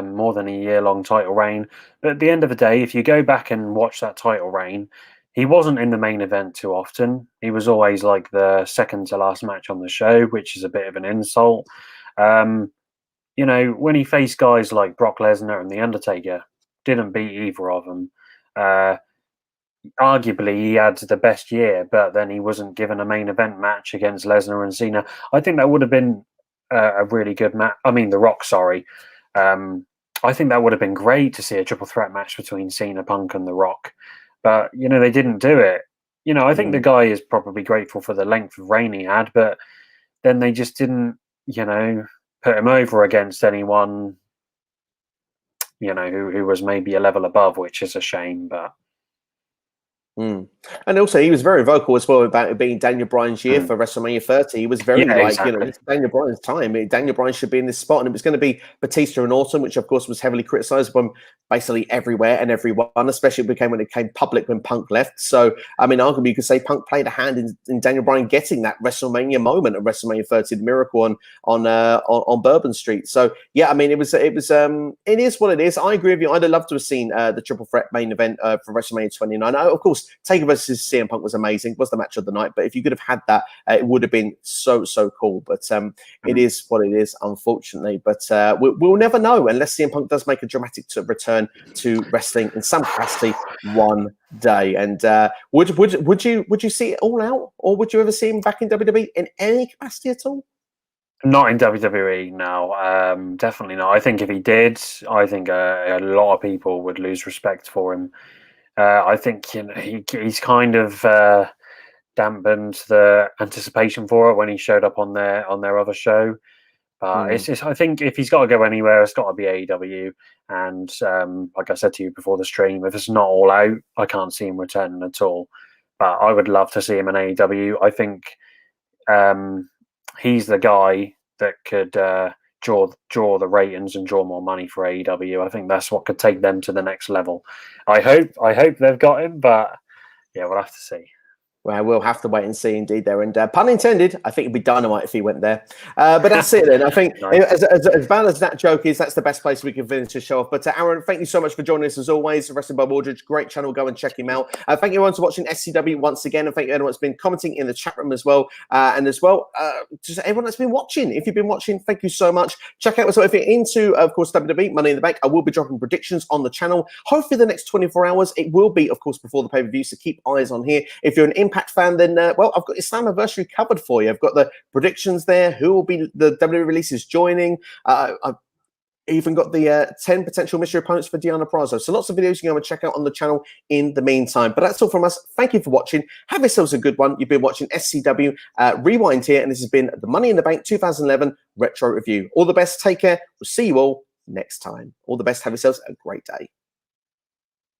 more than a year-long title reign, but at the end of the day, if you go back and watch that title reign, he wasn't in the main event too often. He was always like the second to last match on the show, which is a bit of an insult. When he faced guys like Brock Lesnar and The Undertaker, didn't beat either of them. Arguably, he had the best year, but then he wasn't given a main event match against Lesnar and Cena. I think that would have been a really good match. I mean, The Rock, sorry. I think that would have been great to see a triple threat match between Cena, Punk, and The Rock. But, they didn't do it. I think the guy is probably grateful for the length of reign he had, but then they just didn't, put him over against anyone, who was maybe a level above, which is a shame, but... And also, he was very vocal as well about it being Daniel Bryan's year for WrestleMania 30. He was very exactly. It's Daniel Bryan's time. Daniel Bryan should be in this spot. And it was going to be Batista and Orton, which, of course, was heavily criticized from basically everywhere and everyone, especially when it came public when Punk left. So, I mean, arguably, you could say Punk played a hand in Daniel Bryan getting that WrestleMania moment at WrestleMania 30, the miracle on Bourbon Street. So, yeah, I mean, it is what it is. I agree with you. I'd have loved to have seen the triple threat main event for WrestleMania 29. Of course, Taker versus CM Punk was amazing. Was the match of the night. But if you could have had that, it would have been so cool. But it is what it is, unfortunately. But we'll never know unless CM Punk does make a dramatic return to wrestling in some capacity one day. And would you see it all out, or would you ever see him back in WWE in any capacity at all? Not in WWE, no. Definitely not. I think if he did, I think a lot of people would lose respect for him. I think he's kind of dampened the anticipation for it when he showed up on their other show. But it's just, I think if he's got to go anywhere, it's got to be AEW. And like I said to you before the stream, if it's not all out, I can't see him returning at all. but I would love to see him in AEW. I think he's the guy that could draw the ratings and draw more money for AEW. I think that's what could take them to the next level. I hope they've got him, but yeah, we'll have to see. Well, we'll have to wait and see indeed there. And pun intended, I think it'd be dynamite if he went there. But that's it then. I think Nice. as bad as that joke is, that's the best place we can finish the show off. But Aaron, thank you so much for joining us as always. Wrestling by Wardridge, great channel. Go and check him out. Thank you everyone for watching SCW once again. And thank you everyone that's been commenting in the chat room as well. And as well, just everyone that's been watching. If you've been watching, thank you so much. Check out, so if you're into, of course, WWE, Money in the Bank, I will be dropping predictions on the channel. Hopefully the next 24 hours. It will be, of course, before the pay-per-view. So keep eyes on here. If you're an Impact fan, then well, I've got your Slammiversary covered for you. I've got the predictions there. Who will be the WWE releases joining? I've even got the 10 potential mystery opponents for Deonna Purrazzo. So lots of videos you can go and check out on the channel in the meantime. But that's all from us. Thank you for watching. Have yourselves a good one. You've been watching SCW Rewind here, and this has been the Money in the Bank 2011 Retro Review. All the best. Take care. We'll see you all next time. All the best. Have yourselves a great day.